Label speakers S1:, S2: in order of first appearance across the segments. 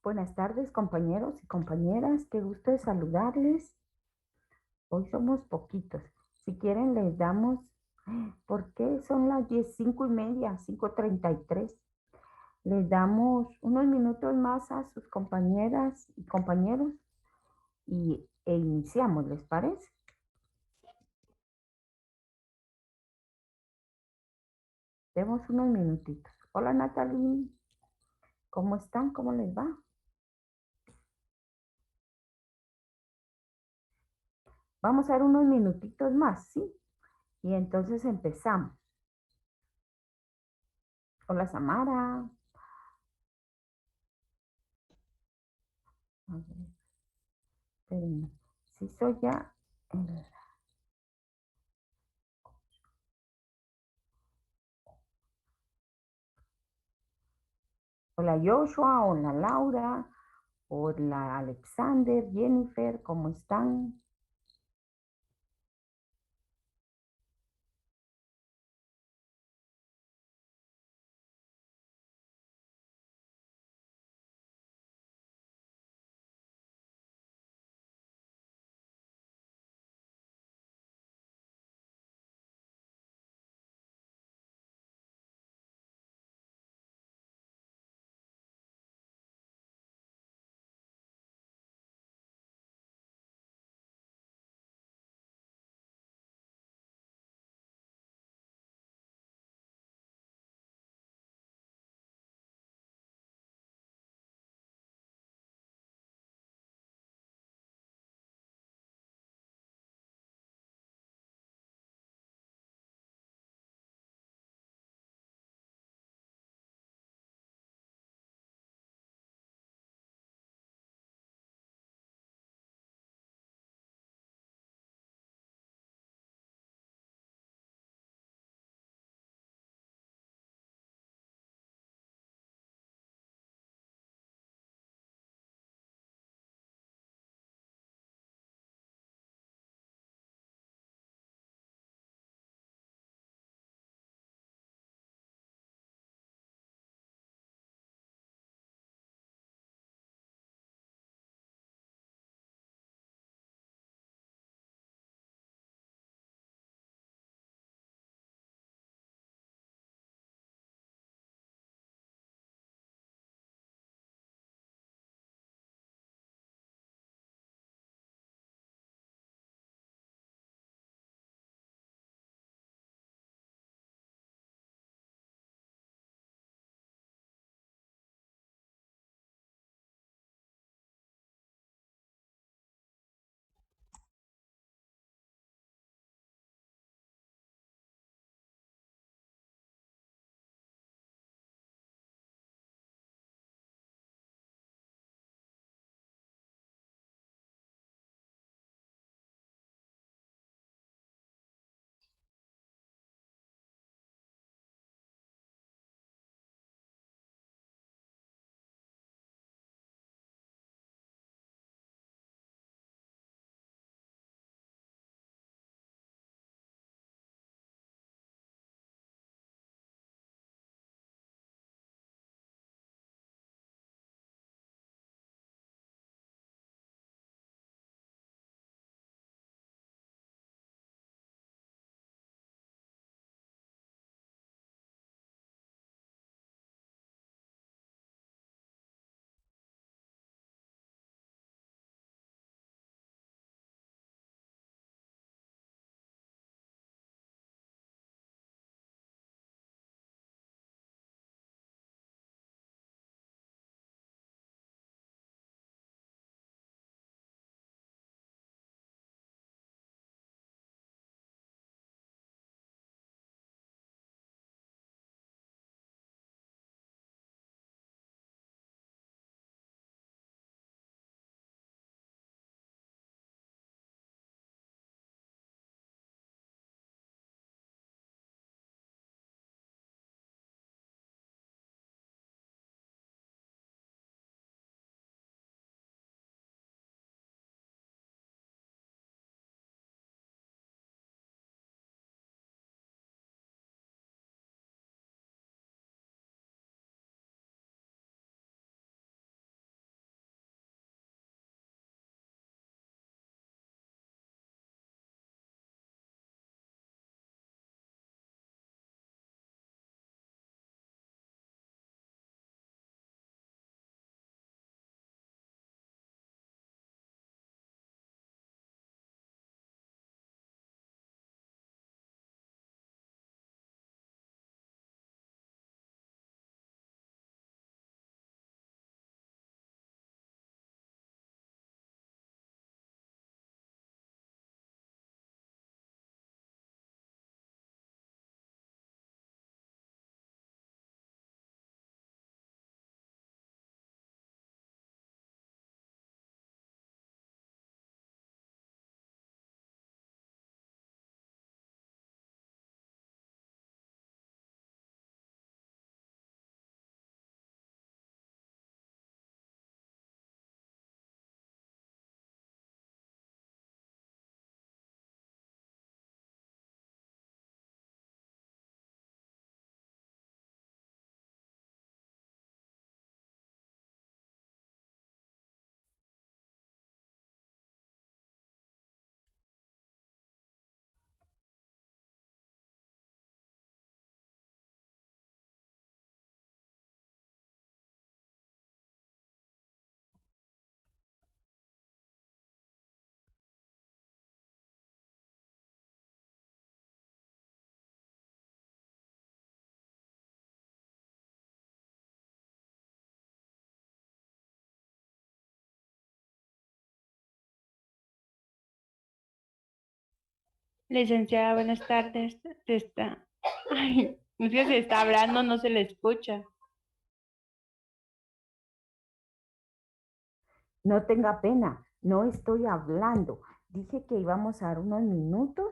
S1: Buenas tardes, compañeros y compañeras. Qué gusto de saludarles. Hoy somos poquitos. Si quieren, les damos, ¿por qué son las 10, 5:30, 5:33? Les damos unos minutos más a sus compañeras y compañeros e iniciamos, ¿les parece? Demos unos minutitos. Hola, Natalie. ¿Cómo están? ¿Cómo les va? Vamos a dar unos minutitos más, ¿sí? Y entonces empezamos. Hola, Samara. A ver, espérenme. Sí, soy ya. eh, Hola, Joshua. Hola, Laura. Hola, Alexander, Jennifer. ¿Cómo están?
S2: Licenciada, buenas tardes. Ay, es que se está hablando, no se le escucha.
S1: No tenga pena, no estoy hablando. Dije que íbamos a dar unos minutos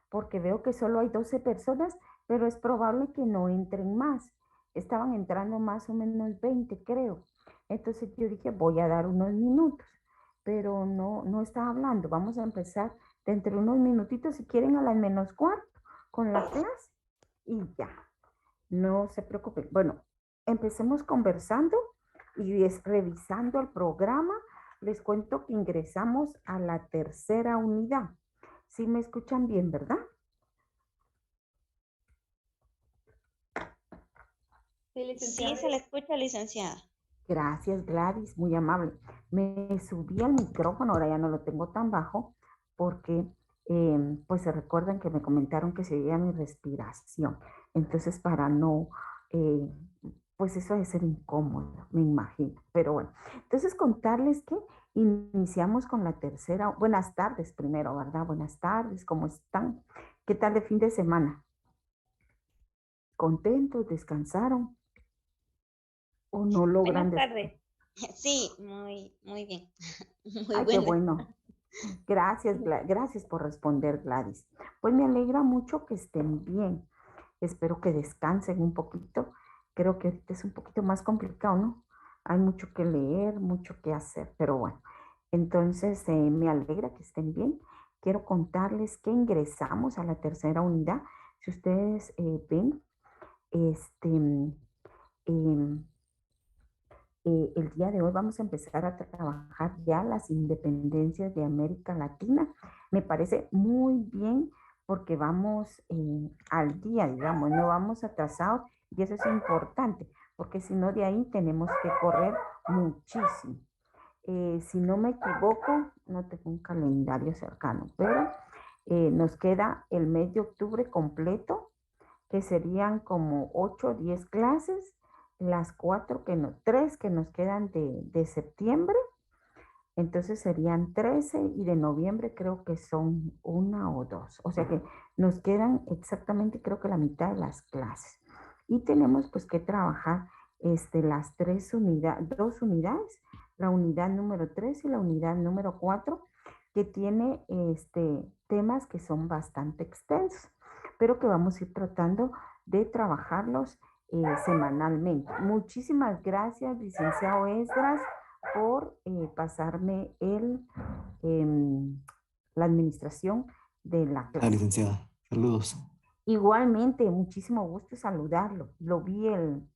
S1: porque veo que solo hay 12 personas, pero es probable que no entren más. Estaban entrando más o menos 20, creo. Entonces yo dije, voy a dar unos minutos, pero no estaba hablando. Vamos a empezar dentro de unos minutitos, si quieren, a las menos cuarto con la clase y ya. No se preocupen. Bueno, empecemos conversando y revisando el programa. Les cuento que ingresamos a la tercera unidad. ¿Sí me escuchan bien, verdad?
S2: Sí,
S3: Sí,
S2: licenciada.
S3: se le escucha, licenciada.
S1: Gracias, Gladys, muy amable. Me subí al micrófono, ahora ya no lo tengo tan bajo, porque pues se recuerdan que me comentaron que se veía mi respiración. Entonces, para no, eh, pues eso debe ser incómodo, me imagino. Pero bueno, entonces contarles que iniciamos con la tercera. Buenas tardes primero, ¿verdad? Buenas tardes, ¿cómo están? ¿Qué tal de fin de semana? ¿Contentos? ¿Descansaron? ¿O no logran
S2: Buenas
S1: descansar?
S2: tardes.
S3: Sí, muy bien. Muy
S1: Ay, qué
S3: buena.
S1: bueno. Gracias, gracias por responder, Gladys. Pues me alegra mucho que estén bien. Espero que descansen un poquito. Creo que ahorita es un poquito más complicado, ¿no? Hay mucho que leer, mucho que hacer, pero bueno. Entonces, me alegra que estén bien. Quiero contarles que ingresamos a la tercera unidad. Si ustedes ven, este, em, el día de hoy vamos a empezar a trabajar ya las independencias de América Latina. Me parece muy bien porque vamos al día, digamos, no vamos atrasados y eso es importante porque si no de ahí tenemos que correr muchísimo. Si no me equivoco, no tengo un calendario cercano, pero nos queda el mes de octubre completo que serían como 8 o 10 clases, las 4 que no, 3 que nos quedan de septiembre, entonces serían 13 y de noviembre creo que son una o dos, o sea que nos quedan exactamente creo que la mitad de las clases. Y tenemos pues que trabajar las dos unidades, la unidad número 3 y la unidad número 4 que tiene temas que son bastante extensos, pero que vamos a ir tratando de trabajarlos semanalmente. Muchísimas gracias, licenciado Esdras, por pasarme la administración de la
S4: La
S1: clase.
S4: licenciada, saludos.
S1: Igualmente, muchísimo gusto saludarlo. Lo vi el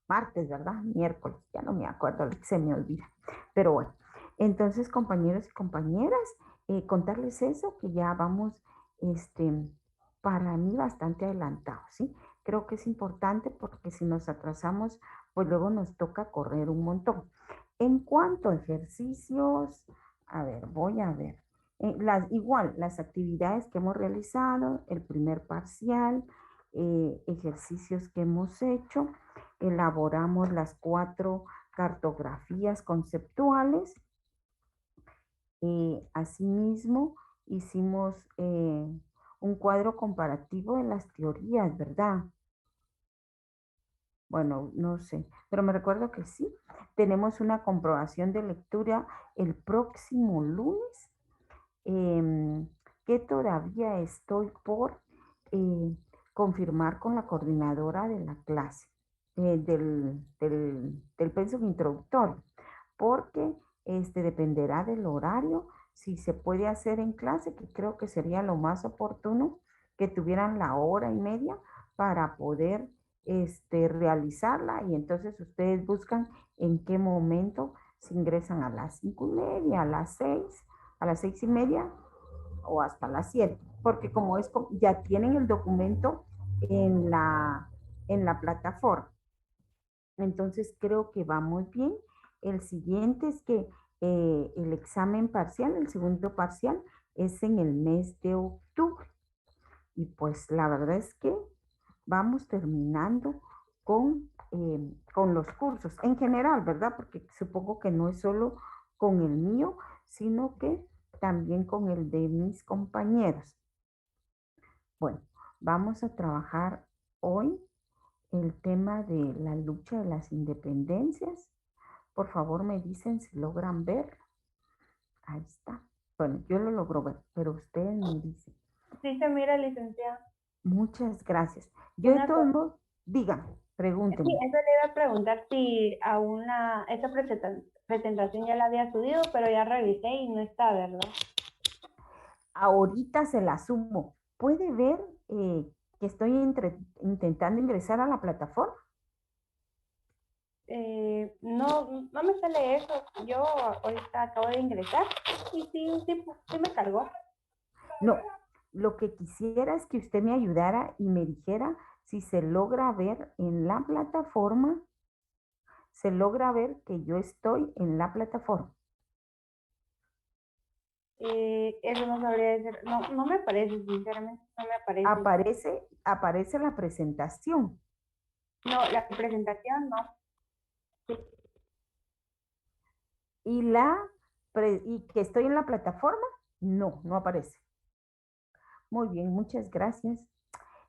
S1: martes, ¿verdad? Miércoles, ya no me acuerdo, se me olvida. Pero bueno, entonces compañeros y compañeras, contarles eso, que ya vamos, este, para mí bastante adelantados, ¿sí? Creo que es importante porque si nos atrasamos, pues luego nos toca correr un montón. En cuanto a ejercicios, a ver, voy a ver. Igual, las actividades que hemos realizado, el primer parcial, ejercicios que hemos hecho, elaboramos las 4 cartografías conceptuales. Asimismo, hicimos un cuadro comparativo de las teorías, ¿verdad? Bueno, no sé, pero me recuerdo que sí. Tenemos una comprobación de lectura el próximo lunes, em, que todavía estoy por eh, confirmar con la coordinadora de la clase, del pensum introductorio, porque dependerá del horario, si se puede hacer en clase, que creo que sería lo más oportuno, que tuvieran la hora y media para poder realizarla y entonces ustedes buscan en qué momento se ingresan a las 5:30, a las 6:30 o hasta las 7, porque como es, ya tienen el documento en la plataforma. Entonces creo que vamos bien. El siguiente es que el examen parcial, el segundo parcial, es en el mes de octubre. Y pues la verdad es que vamos terminando con los cursos en general, ¿verdad? Porque supongo que no es solo con el mío, sino que también con el de mis compañeros. Bueno, vamos a trabajar hoy el tema de la lucha de las independencias. Por favor, me dicen si logran ver. Ahí está. Bueno, yo lo logro ver, pero ustedes me dicen.
S2: Sí se mira, licenciada.
S1: Muchas gracias. Yo de
S2: Una
S1: todos
S2: cosa.
S1: modos, digan,
S2: Sí,
S1: pregúntenme.
S2: eso le iba a preguntar si esa presentación ya la había subido, pero ya revisé y no está, ¿verdad?
S1: Ahorita se la sumo. ¿Puede ver que estoy intentando ingresar a la plataforma?
S2: No, no me sale eso. Yo ahorita acabo de ingresar y sí me cargó.
S1: No, lo que quisiera es que usted me ayudara y me dijera si se logra ver en la plataforma, se logra ver que yo estoy en la plataforma.
S2: Eso no sabría decir. No, no me aparece, sinceramente, no me aparece.
S1: Aparece la presentación
S2: No, la presentación no.
S1: y y que estoy en la plataforma, no, no aparece. Muy bien, muchas gracias.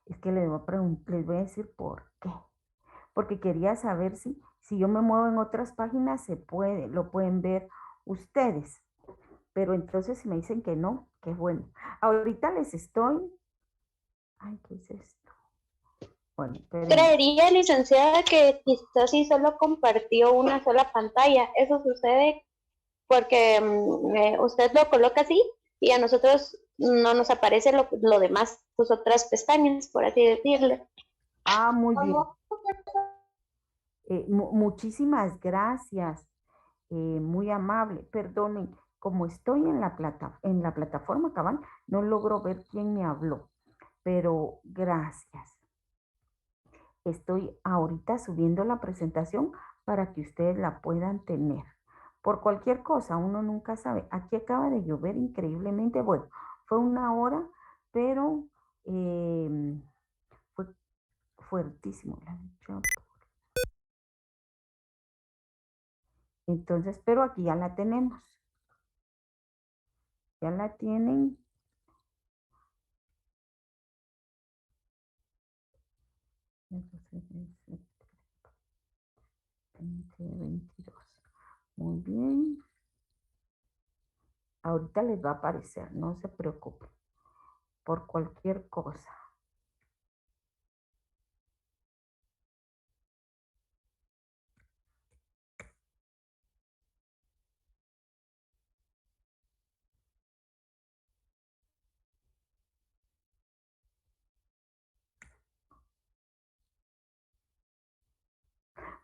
S1: Es que les voy a decir por qué. Porque quería saber si yo me muevo en otras páginas, se puede, lo pueden ver ustedes. Pero entonces si me dicen que no, qué bueno. Ahorita les estoy. Ay, ¿qué es esto? Bueno, espérenme.
S4: Creería, licenciada, que quizás sí solo compartió una sola pantalla. Eso sucede porque usted lo coloca así y a nosotros no nos aparece lo demás, sus otras pestañas, por así decirlo.
S1: Ah, muy bien. Muchísimas gracias. Muy amable. Perdonen, como estoy en la plataforma cabal, no logro ver quién me habló. Pero gracias. Estoy ahorita subiendo la presentación para que ustedes la puedan tener. Por cualquier cosa, uno nunca sabe. Aquí acaba de llover increíblemente. Bueno, fue una hora, pero fue fuertísimo la lucha. Entonces, pero aquí ya la tenemos. Ya la tienen. 2022. Muy bien. Ahorita les va a aparecer, no se preocupen. Por cualquier cosa.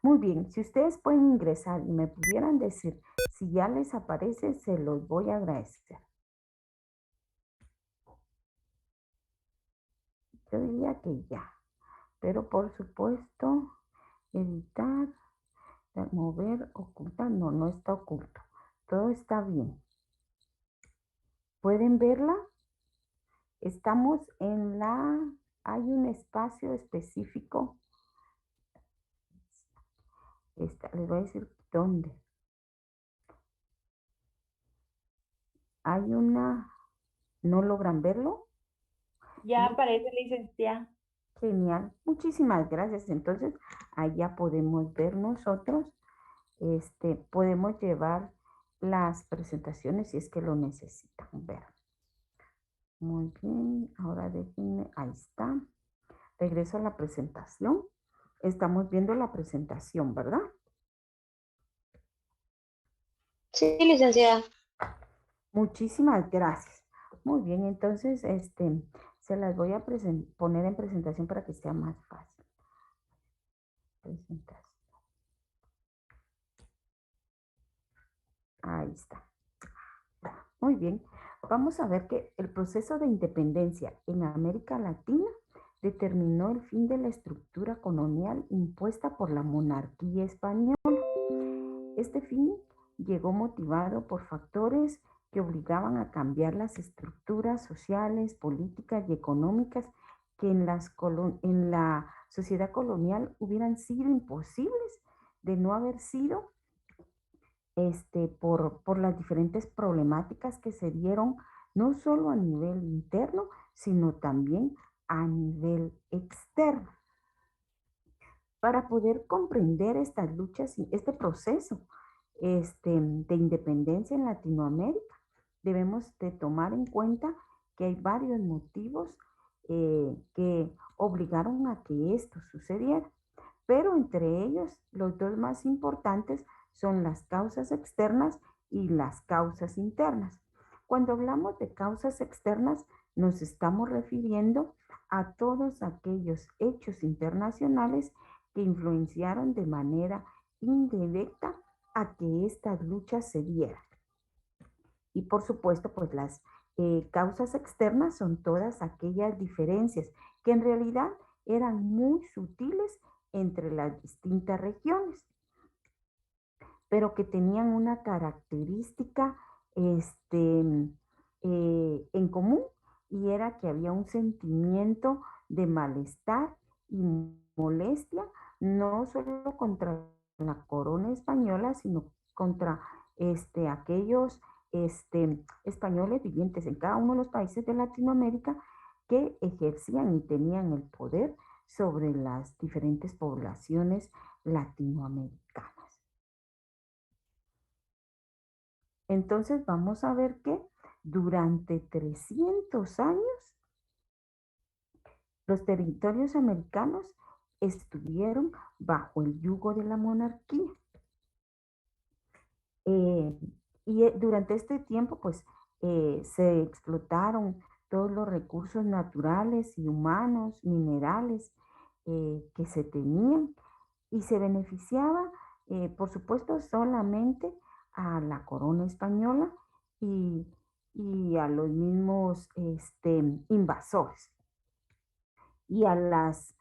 S1: Muy bien, si ustedes pueden ingresar y me pudieran decir si ya les aparece, se los voy a agradecer. Yo diría que ya, pero por supuesto, editar, mover, ocultar, no, no está oculto. Todo está bien. ¿Pueden verla? Estamos hay un espacio específico. Les voy a decir dónde. ¿No logran verlo?
S2: Ya aparece, licenciada.
S1: Genial, muchísimas gracias. Entonces, allá podemos ver nosotros, podemos llevar las presentaciones si es que lo necesitan ver. Muy bien, ahora déjenme, ahí está. Regreso a la presentación. Estamos viendo la presentación, ¿verdad?
S4: Sí, licenciada.
S1: Muchísimas gracias. Muy bien, entonces, se las voy a poner en presentación para que sea más fácil. Presentación. Ahí está. Muy bien. Vamos a ver que el proceso de independencia en América Latina determinó el fin de la estructura colonial impuesta por la monarquía española. Este fin llegó motivado por factores que obligaban a cambiar las estructuras sociales, políticas y económicas que en la sociedad colonial hubieran sido imposibles de no haber sido por las diferentes problemáticas que se dieron, no solo a nivel interno, sino también a nivel externo. Para poder comprender estas luchas y este proceso de independencia en Latinoamérica, debemos de tomar en cuenta que hay varios motivos que obligaron a que esto sucediera. Pero entre ellos, los dos más importantes son las causas externas y las causas internas. Cuando hablamos de causas externas, nos estamos refiriendo a todos aquellos hechos internacionales que influenciaron de manera indirecta a que estas luchas se dieran. Y por supuesto, pues las causas externas son todas aquellas diferencias que en realidad eran muy sutiles entre las distintas regiones, pero que tenían una característica en común, y era que había un sentimiento de malestar y molestia, no solo contra la corona española, sino contra aquellos españoles vivientes en cada uno de los países de Latinoamérica que ejercían y tenían el poder sobre las diferentes poblaciones latinoamericanas. Entonces vamos a ver que durante 300 años los territorios americanos estuvieron bajo el yugo de la monarquía. Durante este tiempo, pues, se explotaron todos los recursos naturales y humanos, minerales que se tenían, y se beneficiaba, por supuesto, solamente a la corona española y a los mismos invasores y a las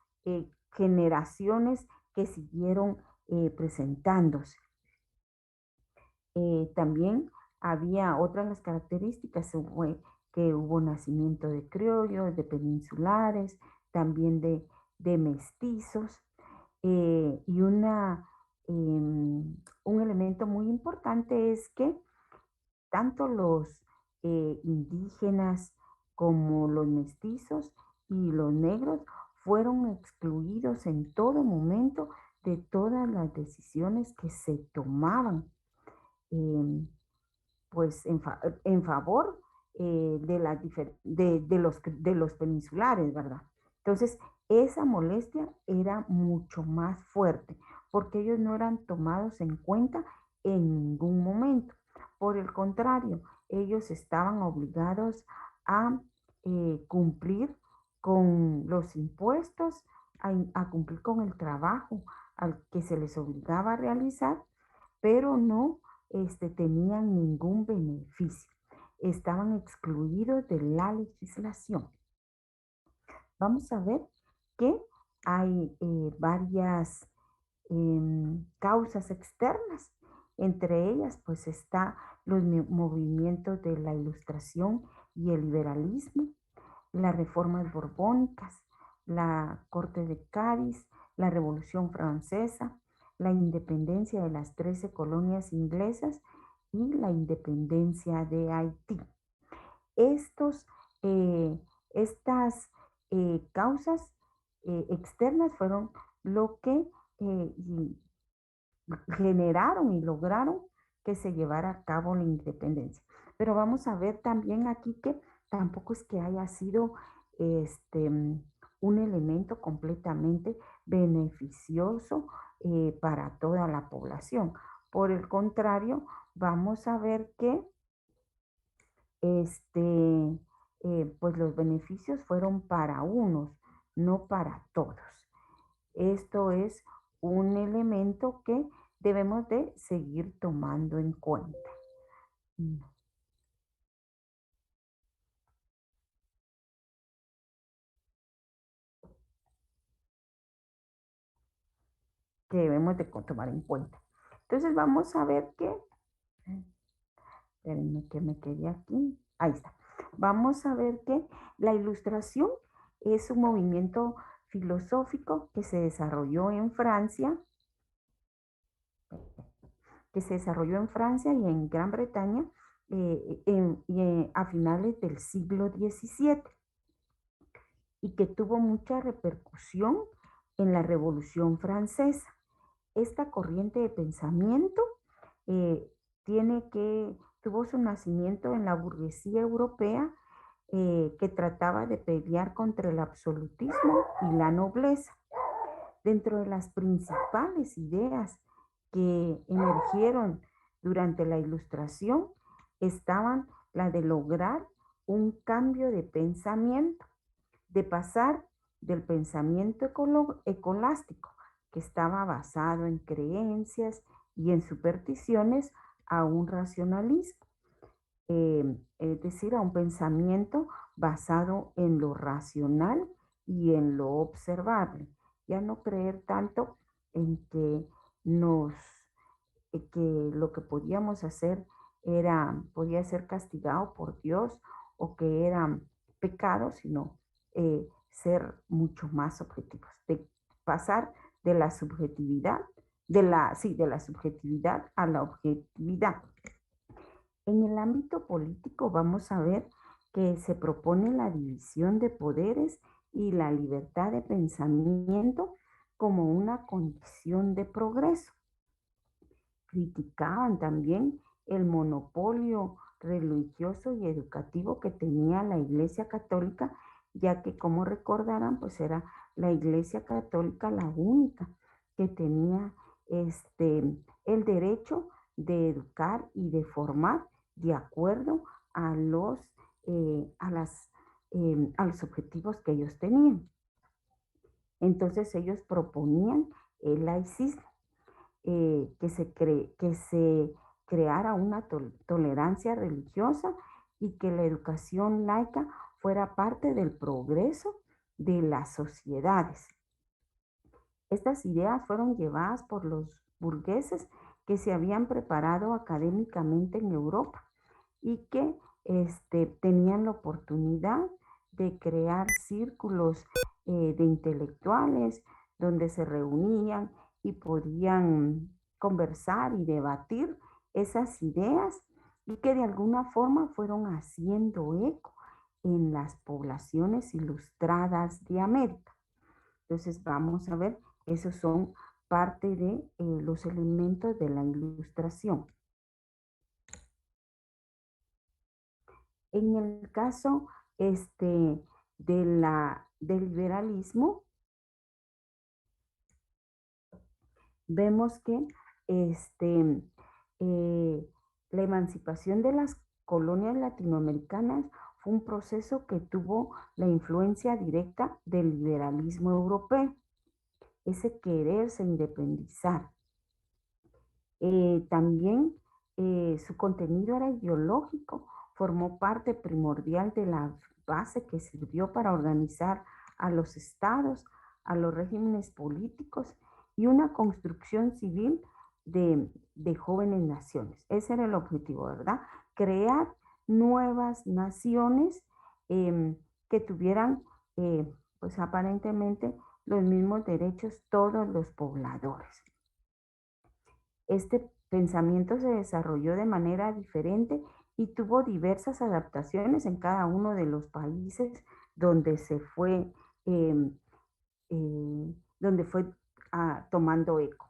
S1: generaciones que siguieron presentándose. También había otras las características, fue que hubo nacimiento de criollos, de peninsulares, también de mestizos, y un elemento muy importante es que tanto los indígenas como los mestizos y los negros fueron excluidos en todo momento de todas las decisiones que se tomaban, pues en favor de los peninsulares, ¿verdad? Entonces, esa molestia era mucho más fuerte porque ellos no eran tomados en cuenta en ningún momento. Por el contrario, ellos estaban obligados a cumplir con los impuestos, a cumplir con el trabajo al que se les obligaba a realizar, pero no tenían ningún beneficio. Estaban excluidos de la legislación. Vamos a ver que hay varias causas externas. Entre ellas, pues, está los movimientos de la Ilustración y el liberalismo, las reformas borbónicas, la Corte de Cádiz, la Revolución Francesa, la independencia de las 13 colonias inglesas y la independencia de Haití. Estas causas externas fueron lo que generaron y lograron que se llevara a cabo la independencia. Pero vamos a ver también aquí que tampoco es que haya sido un elemento completamente beneficioso para toda la población. Por el contrario, vamos a ver que pues los beneficios fueron para unos, no para todos. Esto es un elemento que debemos de seguir tomando en cuenta. Que debemos de tomar en cuenta. Entonces vamos a ver que, espérenme que me quedé aquí, ahí está. Vamos a ver que la Ilustración es un movimiento filosófico que se desarrolló en Francia, y en Gran Bretaña a finales del siglo XVII. y que tuvo mucha repercusión en la Revolución Francesa. Esta corriente de pensamiento eh, tuvo su nacimiento en la burguesía europea que trataba de pelear contra el absolutismo y la nobleza. Dentro de las principales ideas que emergieron durante la Ilustración estaban la de lograr un cambio de pensamiento, de pasar del pensamiento escolástico, que estaba basado en creencias y en supersticiones, a un racionalismo, es decir, a un pensamiento basado en lo racional y en lo observable. Ya no creer tanto en que que lo que podíamos hacer podía ser castigado por Dios o que era pecado, sino ser mucho más objetivos, de pasar de la subjetividad, de la subjetividad a la objetividad. En el ámbito político vamos a ver que se propone la división de poderes y la libertad de pensamiento como una condición de progreso. Criticaban también el monopolio religioso y educativo que tenía la Iglesia Católica, ya que, como recordarán, pues era la Iglesia Católica la única que tenía el derecho de educar y de formar de acuerdo a a los objetivos que ellos tenían. Entonces ellos proponían el laicismo, que se creara una tolerancia religiosa y que la educación laica fuera parte del progreso de las sociedades. Estas ideas fueron llevadas por los burgueses que se habían preparado académicamente en Europa y que tenían la oportunidad de crear círculos de intelectuales donde se reunían y podían conversar y debatir esas ideas y que de alguna forma fueron haciendo eco en las poblaciones ilustradas de América. Entonces vamos a ver, esos son parte de los elementos de la Ilustración. En el caso del liberalismo, vemos que la emancipación de las colonias latinoamericanas fue un proceso que tuvo la influencia directa del liberalismo europeo, ese quererse independizar. También su contenido era ideológico, formó parte primordial de la base que sirvió para organizar a los estados, a los regímenes políticos y una construcción civil de jóvenes naciones. Ese era el objetivo, ¿verdad? Crear nuevas naciones que tuvieran, pues aparentemente, los mismos derechos todos los pobladores. Este pensamiento se desarrolló de manera diferente y tuvo diversas adaptaciones en cada uno de los países donde se fue, tomando eco.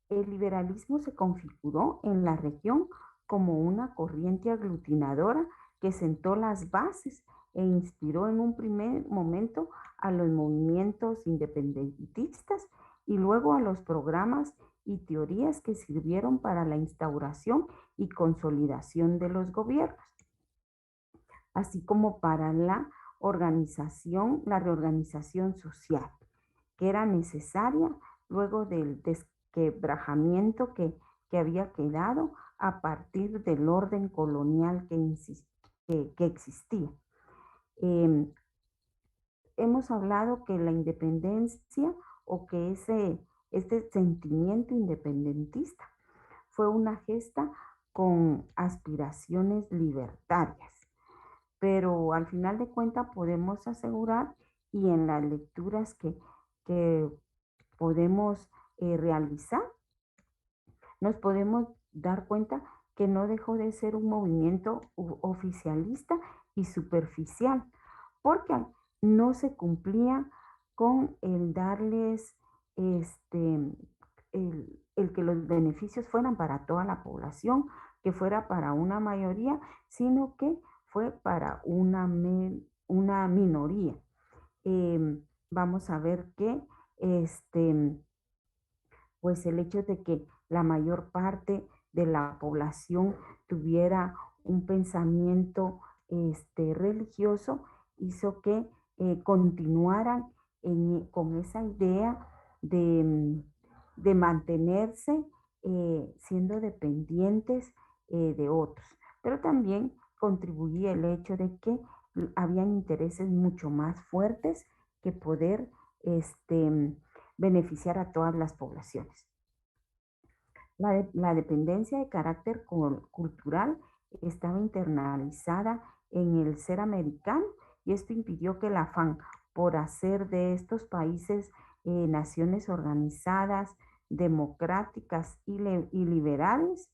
S1: El liberalismo se configuró en la región como una corriente aglutinadora que sentó las bases e inspiró en un primer momento a los movimientos independentistas y luego a los programas y teorías que sirvieron para la instauración y consolidación de los gobiernos, así como para la reorganización social, que era necesaria luego del desquebrajamiento que había quedado a partir del orden colonial que existía. Hemos hablado que la independencia o que este sentimiento independentista fue una gesta con aspiraciones libertarias, pero al final de cuentas podemos asegurar, y en las lecturas que podemos realizar, nos podemos dar cuenta que no dejó de ser un movimiento oficialista y superficial, porque no se cumplía con el darles el que los beneficios fueran para toda la población, que fuera para una mayoría, sino que fue para una minoría. Vamos a ver que este, pues el hecho de que la mayor parte de la población tuviera un pensamiento religioso hizo que continuaran con esa idea de, de mantenerse siendo dependientes de otros. Pero también contribuía el hecho de que habían intereses mucho más fuertes que poder beneficiar a todas las poblaciones. La dependencia de carácter cultural estaba internalizada en el ser americano y esto impidió que el afán por hacer de estos países naciones organizadas, democráticas y liberales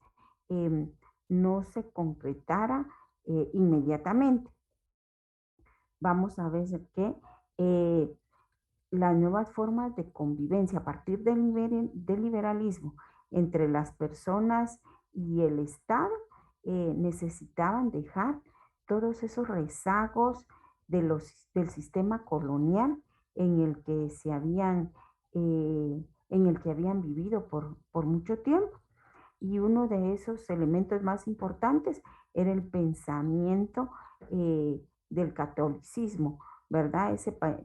S1: no se concretara inmediatamente. Vamos a ver que las nuevas formas de convivencia a partir del liberalismo entre las personas y el Estado necesitaban dejar todos esos rezagos del sistema colonial en el que en el que habían vivido por mucho tiempo. Y uno de esos elementos más importantes era el pensamiento del catolicismo, ¿verdad?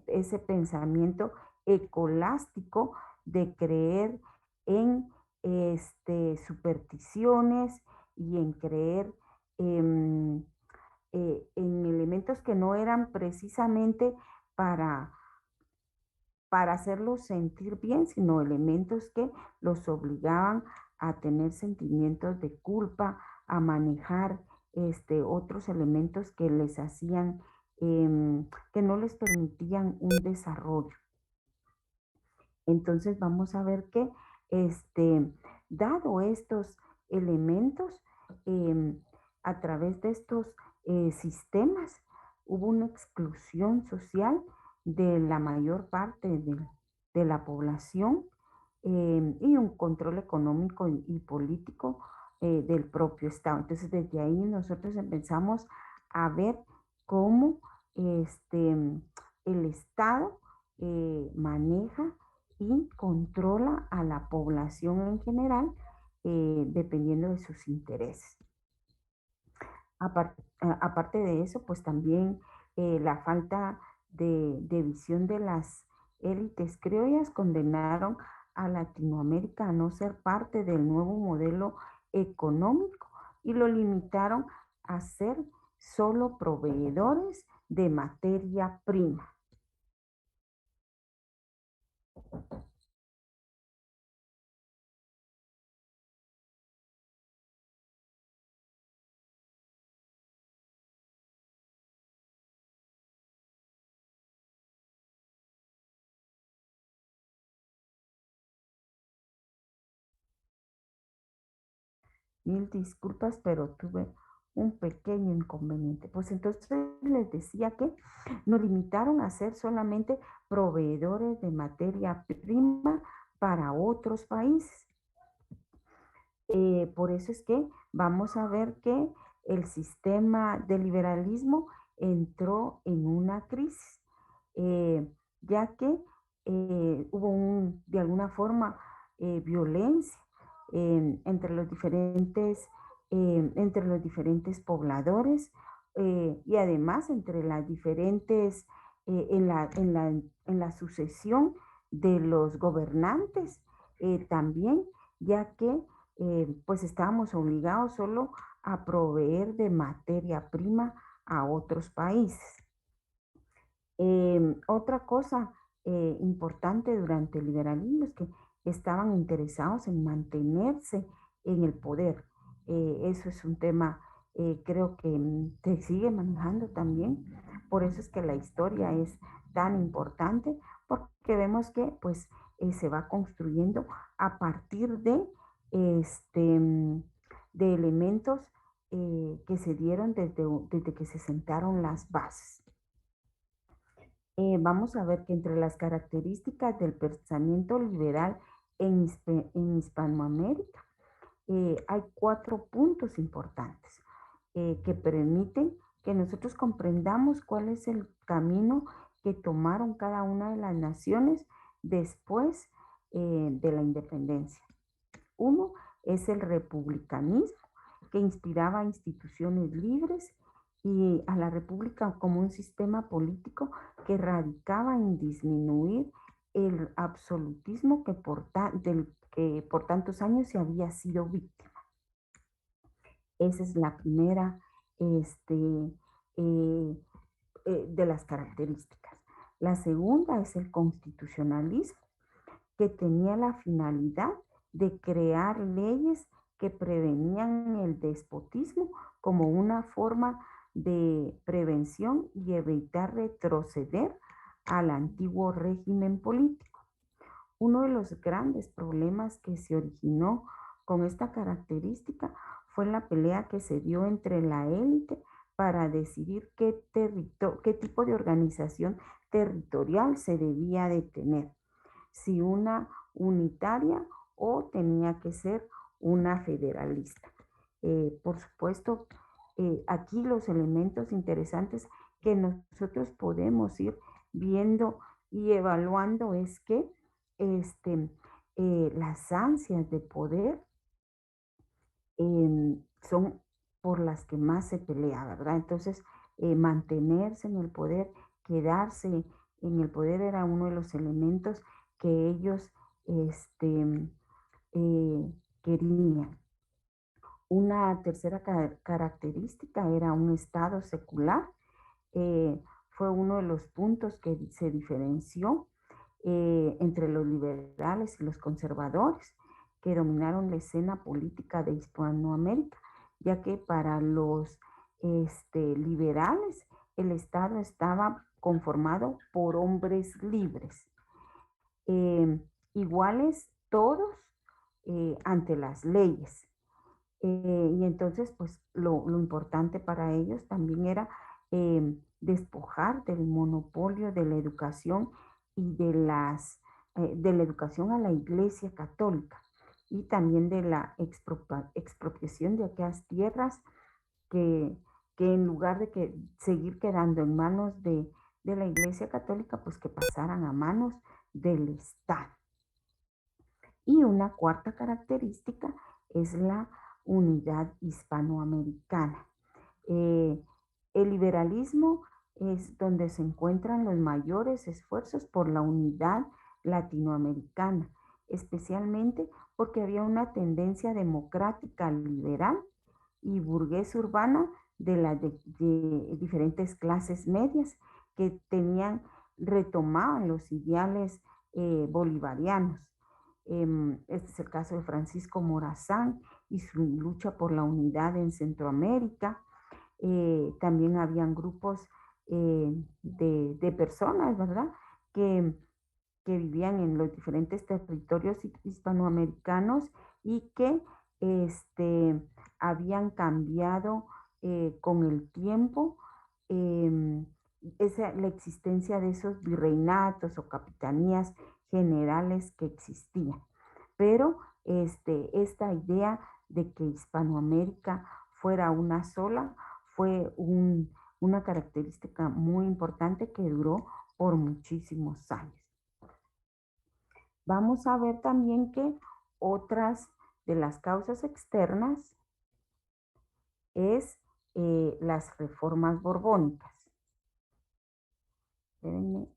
S1: Ese pensamiento escolástico de creer en supersticiones y en creer en, en elementos que no eran precisamente para, para hacerlos sentir bien, sino elementos que los obligaban a tener sentimientos de culpa, a manejar otros elementos que les hacían, que no les permitían un desarrollo. Entonces vamos a ver que, dado estos elementos, a través de estos sistemas, hubo una exclusión social de la mayor parte de la población y un control económico y político del propio Estado. Entonces, desde ahí nosotros empezamos a ver cómo el Estado maneja y controla a la población en general dependiendo de sus intereses. Aparte de eso, pues también la falta de visión de las élites criollas condenaron a Latinoamérica a no ser parte del nuevo modelo económico y lo limitaron a ser solo proveedores de materia prima. Mil disculpas, pero tuve un pequeño inconveniente. Pues entonces les decía que nos limitaron a ser solamente proveedores de materia prima para otros países. Por eso es que vamos a ver que el sistema de liberalismo entró en una crisis, ya que hubo de alguna forma violencia entre los diferentes pobladores y además entre las diferentes, en la sucesión de los gobernantes también, ya que pues estábamos obligados solo a proveer de materia prima a otros países. Otra cosa importante durante el liberalismo es que estaban interesados en mantenerse en el poder. Eso es un tema, creo que se sigue manejando también. Por eso es que la historia es tan importante, porque vemos que pues se va construyendo a partir de elementos que se dieron desde que se sentaron las bases. vamos a ver que entre las características del pensamiento liberal en Hispanoamérica hay 4 puntos importantes que permiten que nosotros comprendamos cuál es el camino que tomaron cada una de las naciones después de la independencia. Uno es el republicanismo, que inspiraba instituciones libres y a la república como un sistema político que radicaba en disminuir el absolutismo del que por tantos años se había sido víctima. Esa es la primera eh, de las características. La segunda es el constitucionalismo, que tenía la finalidad de crear leyes que prevenían el despotismo como una forma de prevención y evitar retroceder al antiguo régimen político. Uno de los grandes problemas que se originó con esta característica fue la pelea que se dio entre la élite para decidir qué tipo de organización territorial se debía de tener, si una unitaria o tenía que ser una federalista. Por supuesto, aquí los elementos interesantes que nosotros podemos ir viendo y evaluando es que las ansias de poder son por las que más se pelea, ¿verdad? Entonces, mantenerse en el poder, quedarse en el poder era uno de los elementos que ellos querían. Una tercera característica era un Estado secular. Fue uno de los puntos que se diferenció entre los liberales y los conservadores que dominaron la escena política de Hispanoamérica, ya que para los liberales el Estado estaba conformado por hombres libres, iguales todos ante las leyes. Y entonces, pues lo importante para ellos también era despojar del monopolio de la educación y de la educación a la Iglesia Católica y también de la expropiación de aquellas tierras que, que en lugar de que seguir quedando en manos de la Iglesia Católica, pues que pasaran a manos del Estado. Y una cuarta característica es la unidad hispanoamericana. El liberalismo es donde se encuentran los mayores esfuerzos por la unidad latinoamericana, especialmente porque había una tendencia democrática liberal y burguesa urbana de diferentes clases medias que retomaban los ideales bolivarianos. Este es el caso de Francisco Morazán y su lucha por la unidad en Centroamérica. También habían grupos de personas, ¿verdad?, que vivían en los diferentes territorios hispanoamericanos y que habían cambiado con el tiempo la existencia de esos virreinatos o capitanías generales que existían. Pero esta idea de que Hispanoamérica fuera una sola fue una característica muy importante que duró por muchísimos años. Vamos a ver también que otras de las causas externas es las reformas borbónicas. Espérenme.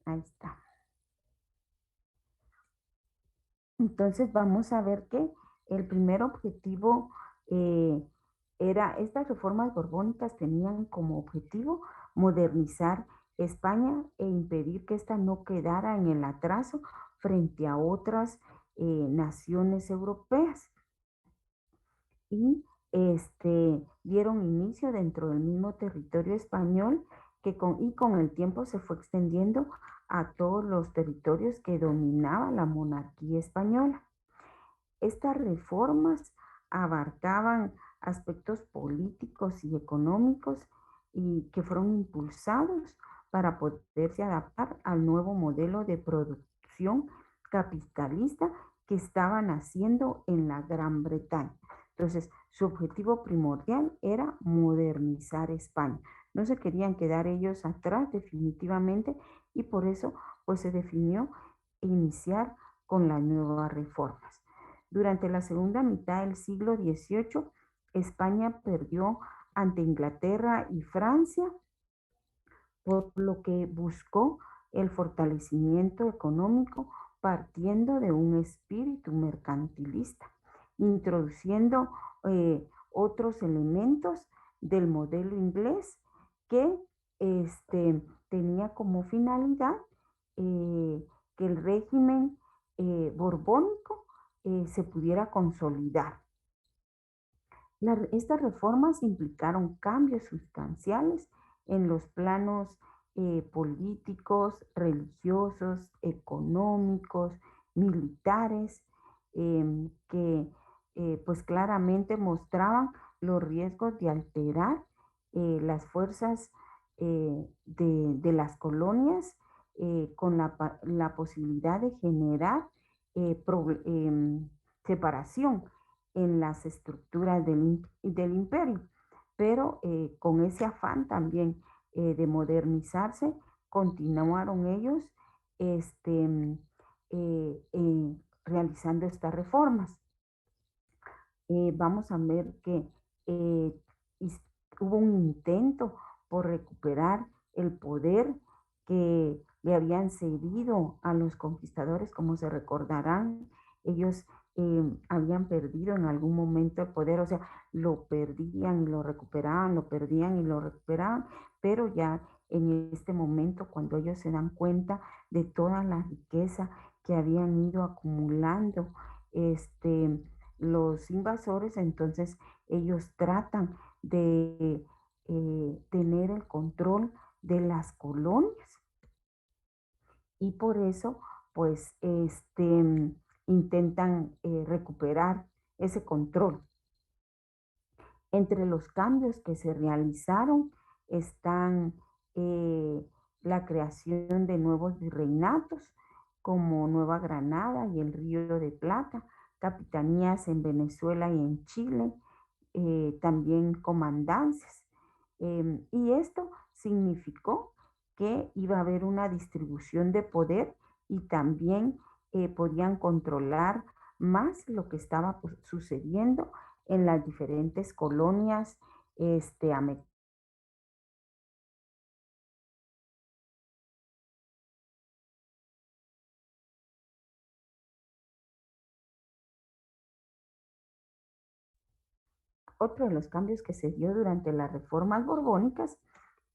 S1: Ahí está. Entonces vamos a ver que el primer objetivo estas reformas borbónicas tenían como objetivo modernizar España e impedir que ésta no quedara en el atraso frente a otras naciones europeas. Y dieron inicio dentro del mismo territorio español y con el tiempo se fue extendiendo a todos los territorios que dominaba la monarquía española. Estas reformas abarcaban aspectos políticos y económicos y que fueron impulsados para poderse adaptar al nuevo modelo de producción capitalista que estaban haciendo en la Gran Bretaña. Entonces, su objetivo primordial era modernizar España. No se querían quedar ellos atrás definitivamente y por eso pues se definió iniciar con las nuevas reformas. Durante la segunda mitad del siglo XVIII, España perdió ante Inglaterra y Francia, por lo que buscó el fortalecimiento económico partiendo de un espíritu mercantilista, introduciendo otros elementos del modelo inglés que tenía como finalidad que el régimen borbónico se pudiera consolidar. Estas reformas implicaron cambios sustanciales en los planos políticos, religiosos, económicos, militares, que pues claramente mostraban los riesgos de alterar las fuerzas de las colonias con la posibilidad de generar separación en las estructuras del imperio, pero con ese afán también de modernizarse, continuaron ellos realizando estas reformas. Vamos a ver que hubo un intento por recuperar el poder que le habían cedido a los conquistadores, como se recordarán, ellos habían perdido en algún momento el poder, o sea, lo perdían y lo recuperaban, lo perdían y lo recuperaban, pero ya en este momento, cuando ellos se dan cuenta de toda la riqueza que habían ido acumulando los invasores, entonces ellos tratan de tener el control de las colonias y por eso pues intentan recuperar ese control. Entre los cambios que se realizaron están la creación de nuevos virreinatos como Nueva Granada y el Río de Plata, capitanías en Venezuela y en Chile, también comandancias. Y esto significó que iba a haber una distribución de poder y también podían controlar más lo que estaba sucediendo en las diferentes colonias americanas. Otro de los cambios que se dio durante las reformas borbónicas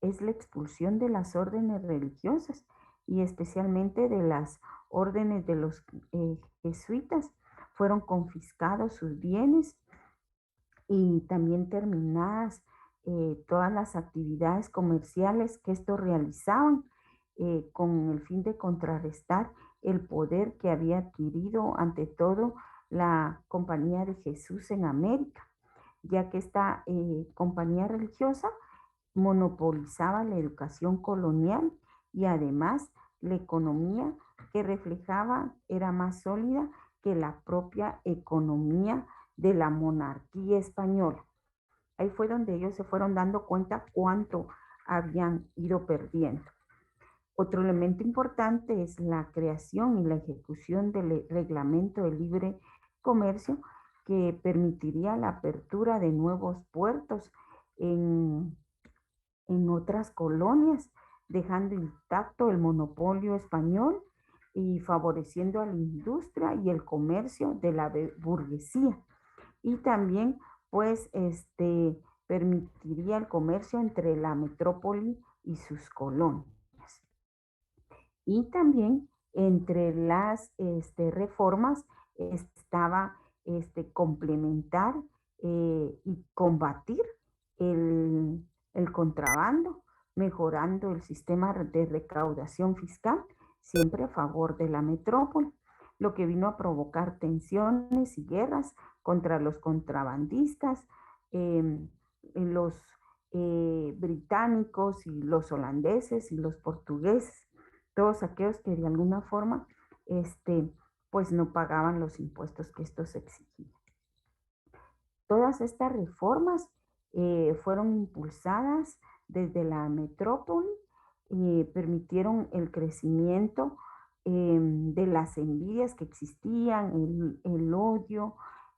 S1: es la expulsión de las órdenes religiosas y especialmente de las órdenes de los jesuitas. Fueron confiscados sus bienes y también terminadas todas las actividades comerciales que estos realizaban con el fin de contrarrestar el poder que había adquirido ante todo la Compañía de Jesús en América, ya que esta compañía religiosa monopolizaba la educación colonial y además la economía que reflejaba era más sólida que la propia economía de la monarquía española. Ahí fue donde ellos se fueron dando cuenta cuánto habían ido perdiendo. Otro elemento importante es la creación y la ejecución del reglamento de libre comercio que permitiría la apertura de nuevos puertos en otras colonias, dejando intacto el monopolio español y favoreciendo a la industria y el comercio de la burguesía. Y también, pues, permitiría el comercio entre la metrópoli y sus colonias. Y también entre las reformas estaba complementar y combatir el contrabando mejorando el sistema de recaudación fiscal, siempre a favor de la metrópoli, lo que vino a provocar tensiones y guerras contra los contrabandistas, los británicos y los holandeses y los portugueses, todos aquellos que de alguna forma pues no pagaban los impuestos que estos exigían. Todas estas reformas fueron impulsadas desde la metrópoli y permitieron el crecimiento de las envidias que existían, el odio,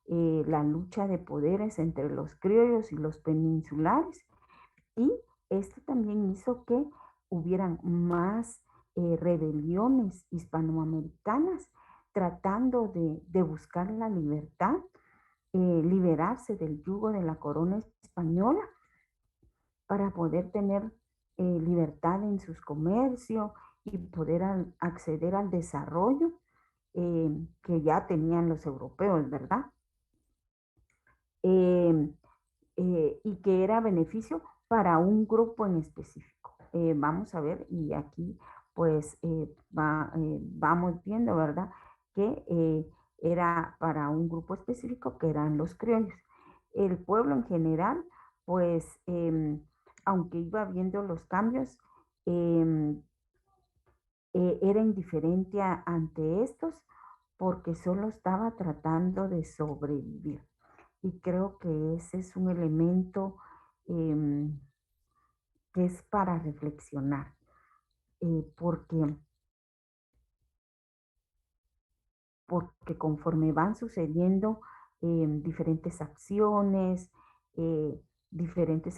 S1: la lucha de poderes entre los criollos y los peninsulares. Y esto también hizo que hubieran más rebeliones hispanoamericanas tratando de buscar la libertad, liberarse del yugo de la corona española para poder tener libertad en sus comercios y poder acceder al desarrollo que ya tenían los europeos, ¿verdad? Y que era beneficio para un grupo en específico. Vamos a ver, y aquí pues vamos viendo, ¿verdad? Que era para un grupo específico que eran los criollos. El pueblo en general, pues, aunque iba viendo los cambios, era indiferente ante estos porque solo estaba tratando de sobrevivir. Y creo que ese es un elemento que es para reflexionar, porque conforme van sucediendo diferentes acciones, diferentes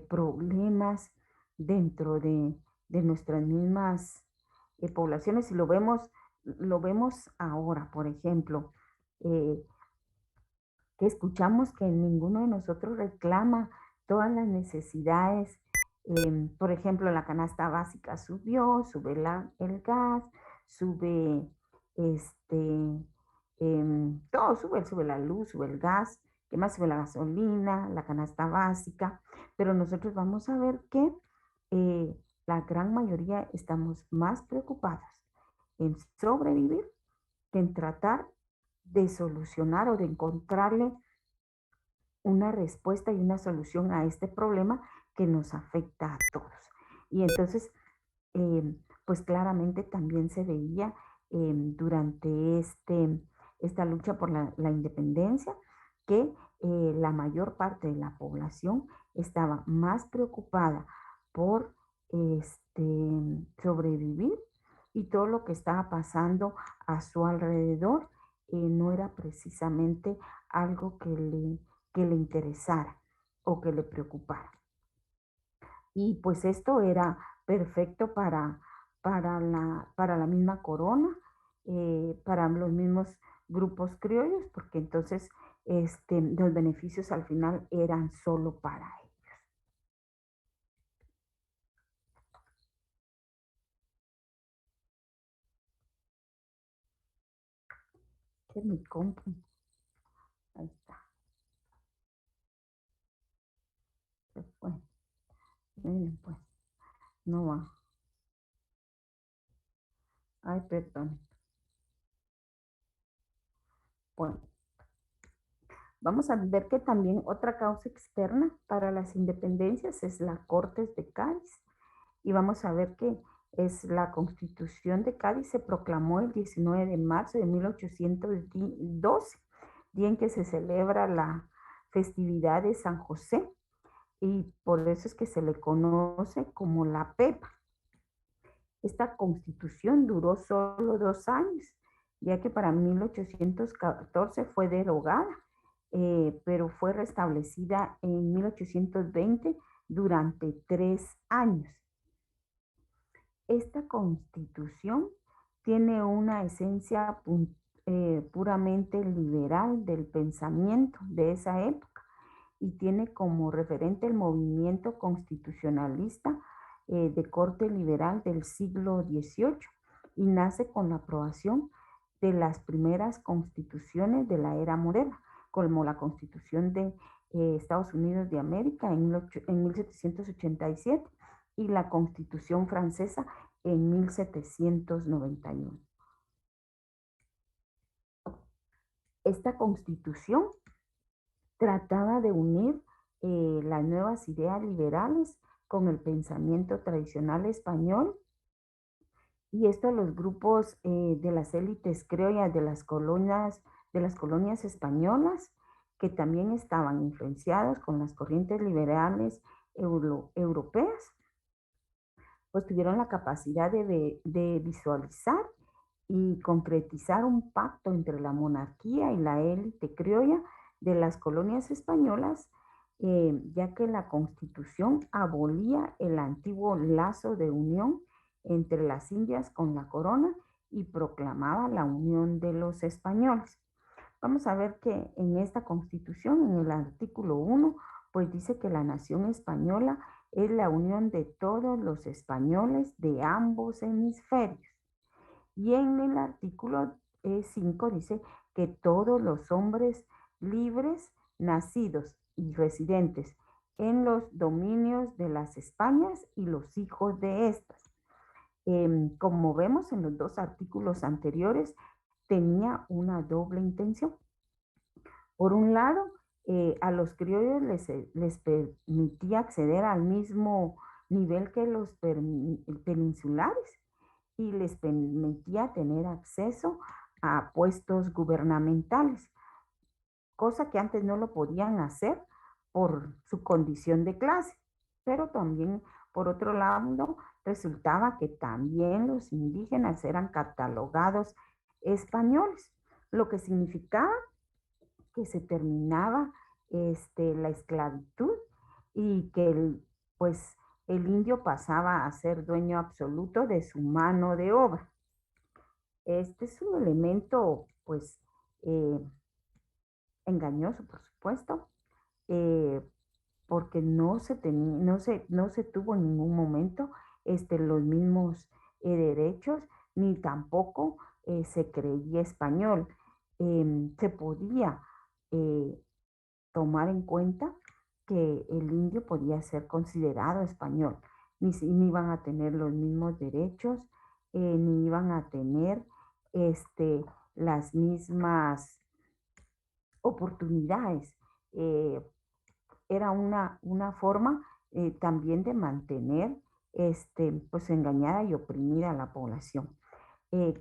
S1: problemas dentro de nuestras mismas poblaciones, y lo vemos ahora, por ejemplo, que escuchamos que ninguno de nosotros reclama todas las necesidades. Por ejemplo, la canasta básica subió, sube el gas, sube todo sube la luz, sube el gas, ¿qué más? Sube la gasolina, la canasta básica, pero nosotros vamos a ver que la gran mayoría estamos más preocupados en sobrevivir que en tratar de solucionar o de encontrarle una respuesta y una solución a este problema que nos afecta a todos. Y entonces, pues claramente también se veía durante esta lucha por la independencia que la mayor parte de la población estaba más preocupada por sobrevivir, y todo lo que estaba pasando a su alrededor no era precisamente algo que le interesara o que le preocupara. Y pues esto era perfecto para la misma corona, para los mismos grupos criollos, porque entonces los beneficios al final eran solo para ellos. ¿Qué es mi compu? Ahí está. Se fue. Miren, pues, no va. Ay, perdón. Bueno, vamos a ver que también otra causa externa para las independencias es la Cortes de Cádiz. Y vamos a ver que es la Constitución de Cádiz se proclamó el 19 de marzo de 1812, día en que se celebra la festividad de San José, y por eso es que se le conoce como la Pepa. Esta constitución duró solo 2 años, ya que para 1814 fue derogada, pero fue restablecida en 1820 durante 3 años. Esta constitución tiene una esencia puramente liberal del pensamiento de esa época y tiene como referente el movimiento constitucionalista de corte liberal del siglo XVIII, y nace con la aprobación de las primeras constituciones de la era moderna, como la Constitución de Estados Unidos de América en 1787 y la Constitución francesa en 1791. Esta Constitución trataba de unir las nuevas ideas liberales con el pensamiento tradicional español, y esto los grupos de las élites criollas de las colonias españolas, que también estaban influenciados con las corrientes liberales europeas, pues tuvieron la capacidad de visualizar y concretizar un pacto entre la monarquía y la élite criolla de las colonias españolas, ya que la Constitución abolía el antiguo lazo de unión entre las Indias con la corona y proclamaba la unión de los españoles. Vamos a ver que en esta Constitución, en el artículo 1, pues dice que la nación española es la unión de todos los españoles de ambos hemisferios. Y en el artículo 5 dice que todos los hombres libres, nacidos y residentes en los dominios de las Españas y los hijos de estas. Como vemos en los dos artículos anteriores, tenía una doble intención. Por un lado, a los criollos les permitía acceder al mismo nivel que los peninsulares y les permitía tener acceso a puestos gubernamentales, cosa que antes no lo podían hacer por su condición de clase. Pero también, por otro lado, resultaba que también los indígenas eran catalogados españoles, lo que significaba que se terminaba la esclavitud y que el indio pasaba a ser dueño absoluto de su mano de obra. Este es un elemento, pues, engañoso, por supuesto, porque no se tuvo en ningún momento los mismos derechos, ni tampoco se creía español. Se podía tomar en cuenta que el indio podía ser considerado español, ni iban a tener los mismos derechos, ni iban a tener las mismas oportunidades. Era una forma también de mantener pues engañada y oprimida a la población.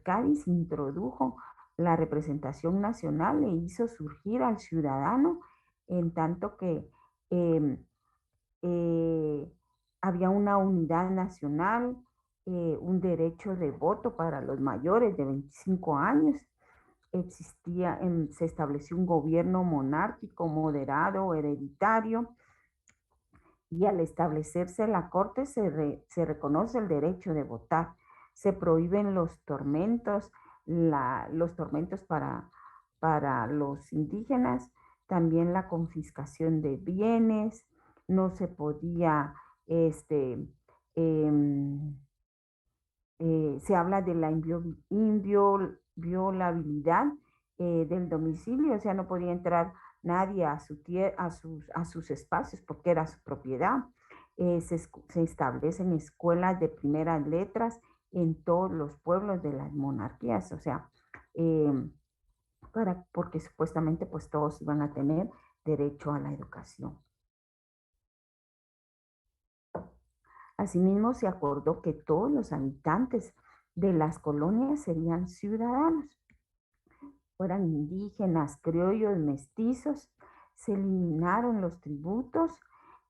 S1: Cádiz introdujo la representación nacional e hizo surgir al ciudadano, en tanto que había una unidad nacional, un derecho de voto para los mayores de 25 años, se estableció un gobierno monárquico moderado, hereditario, y al establecerse la corte se reconoce el derecho de votar. Se prohíben los tormentos para los indígenas, también la confiscación de bienes, no se podía, se habla de la inviolabilidad del domicilio, o sea, no podía entrar nadie a sus espacios porque era su propiedad. Se establecen escuelas de primeras letras en todos los pueblos de las monarquías, o sea, porque supuestamente pues todos iban a tener derecho a la educación. Asimismo, se acordó que todos los habitantes de las colonias serían ciudadanos, fueran indígenas, criollos, mestizos. Se eliminaron los tributos,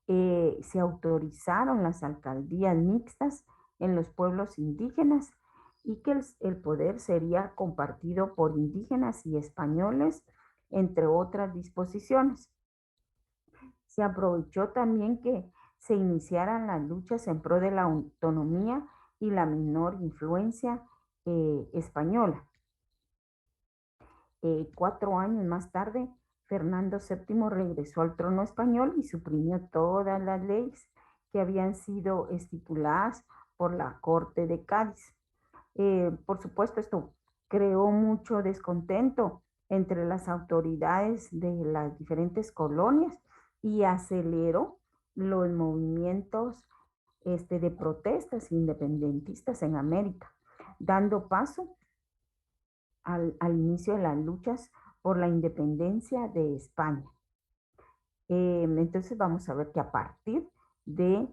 S1: se autorizaron las alcaldías mixtas en los pueblos indígenas y que el poder sería compartido por indígenas y españoles, entre otras disposiciones. Se aprovechó también que se iniciaran las luchas en pro de la autonomía y la menor influencia española. 4 años más tarde, Fernando VII regresó al trono español y suprimió todas las leyes que habían sido estipuladas por la Corte de Cádiz. Por supuesto, esto creó mucho descontento entre las autoridades de las diferentes colonias, y aceleró los movimientos de protestas independentistas en América, dando paso al inicio de las luchas por la independencia de España. Entonces vamos a ver que a partir de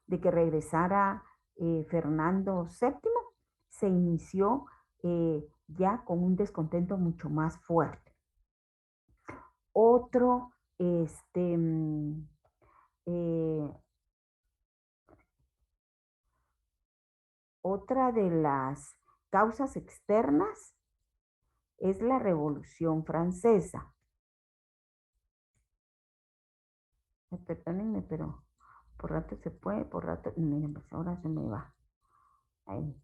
S1: de que regresara Fernando VII, se inició ya con un descontento mucho más fuerte. Otro, otra de las causas externas es la Revolución Francesa. Perdónenme, pero por rato se puede, por rato, miren, pues ahora se me va. Ahí.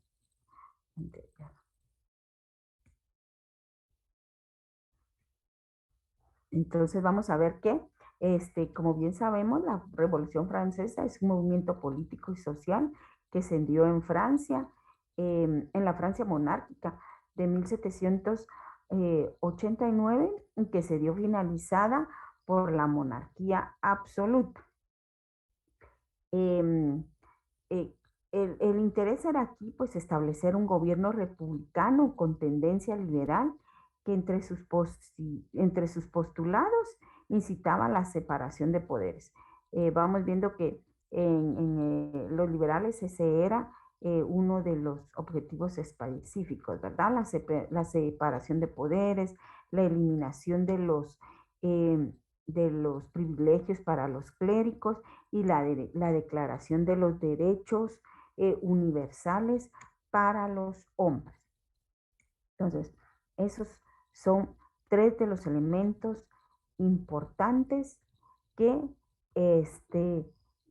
S1: Entonces vamos a ver que, como bien sabemos, la Revolución Francesa es un movimiento político y social que se dio en Francia, en la Francia monárquica de 1789, que se dio finalizada por la monarquía absoluta. El interés era aquí, pues, establecer un gobierno republicano con tendencia liberal que entre sus postulados incitaba la separación de poderes. Vamos viendo que en los liberales ese era uno de los objetivos específicos, ¿verdad? La separación de poderes, la eliminación de los privilegios para los clérigos y la declaración de los derechos universales para los hombres. Entonces, esos son tres de los elementos importantes que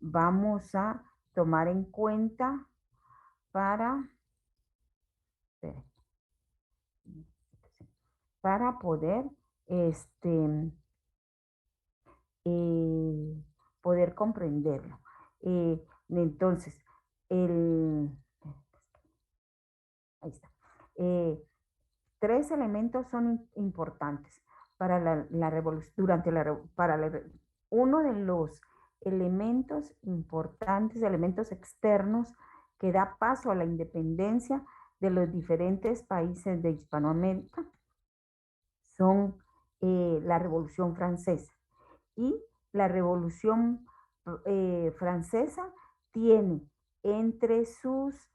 S1: vamos a tomar en cuenta para poder poder comprenderlo. Entonces, ahí está. Tres elementos son importantes para la revolución, uno de los elementos importantes, elementos externos que da paso a la independencia de los diferentes países de Hispanoamérica son la Revolución Francesa. Y la Revolución Francesa tiene entre sus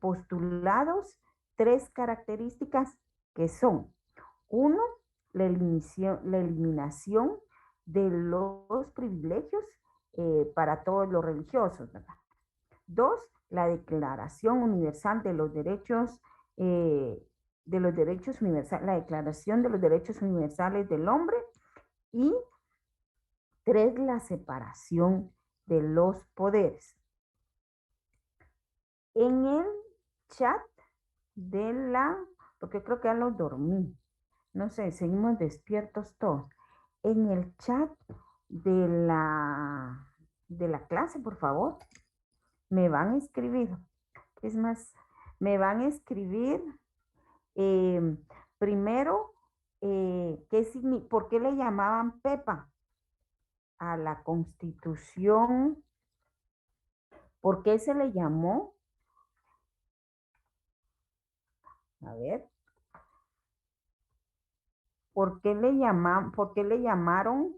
S1: postulados tres características que son: uno, la eliminación de los privilegios para todos los religiosos, ¿verdad? Dos, la Declaración Universal de los Derechos Universales, la Declaración de los Derechos Universales del Hombre. Y tres, la separación de los poderes. En el chat porque creo que ya los dormí, no sé, seguimos despiertos todos. En el chat de la clase, por favor, me van a escribir. Es más, me van a escribir primero, ¿por qué le llamaban Pepa a la Constitución? ¿Por qué se le llamó? A ver. ¿Por qué le llamaron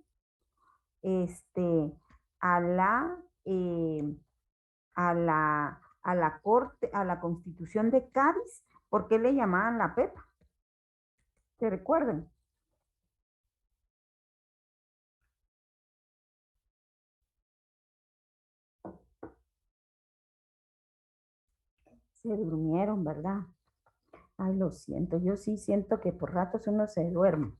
S1: a la Corte, a la Constitución de Cádiz? ¿Por qué le llamaban la Pepa? ¿Se recuerdan? Se durmieron, ¿verdad? Ay, lo siento, yo sí siento que por ratos uno se duerme.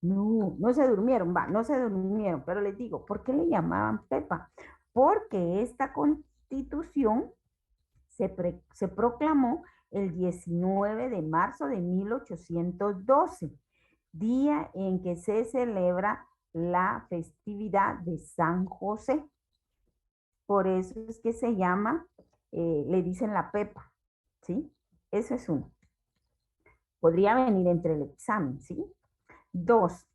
S1: No, no se durmieron, no se durmieron, pero les digo, ¿por qué le llamaban Pepa? Porque esta Constitución se proclamó el 19 de marzo de 1812, día en que se celebra la festividad de San José. Por eso es que se llama, le dicen la Pepa, ¿sí? Eso es uno. Podría venir entre el examen, ¿sí? 2.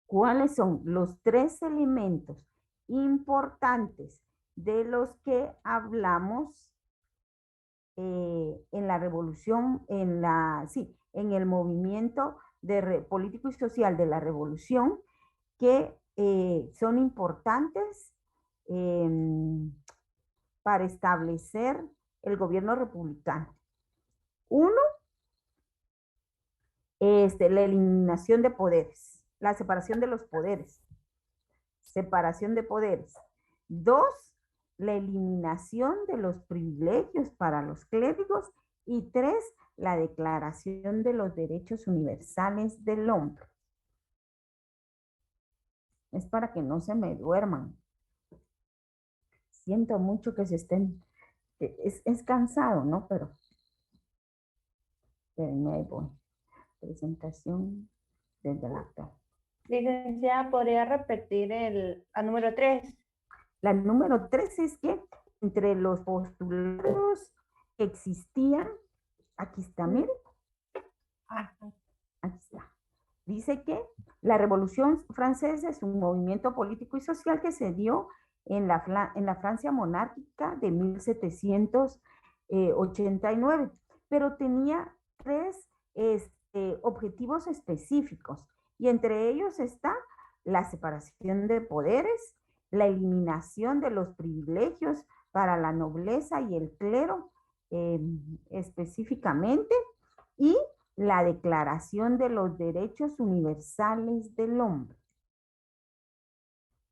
S1: ¿Cuáles son los 3 elementos importantes de los que hablamos en la revolución, en el movimiento político y social de la revolución, que son importantes para establecer el gobierno republicano? Uno, la eliminación de poderes, la separación de los poderes, separación de poderes. 2, la eliminación de los privilegios para los clérigos. Y 3, la declaración de los derechos universales del hombre. Es para que no se me duerman. Siento mucho que se estén, es cansado, ¿no? Pero, espérenme, ahí voy. Presentación desde la actual.
S2: Licenciada, ¿podría repetir la número 3?
S1: La número 3 es que entre los postulados que existían, aquí está, miren. Aquí está. Dice que la Revolución Francesa es un movimiento político y social que se dio en la Francia monárquica de 1789, pero tenía 3 objetivos específicos, y entre ellos está la separación de poderes, la eliminación de los privilegios para la nobleza y el clero específicamente, y la declaración de los derechos universales del hombre.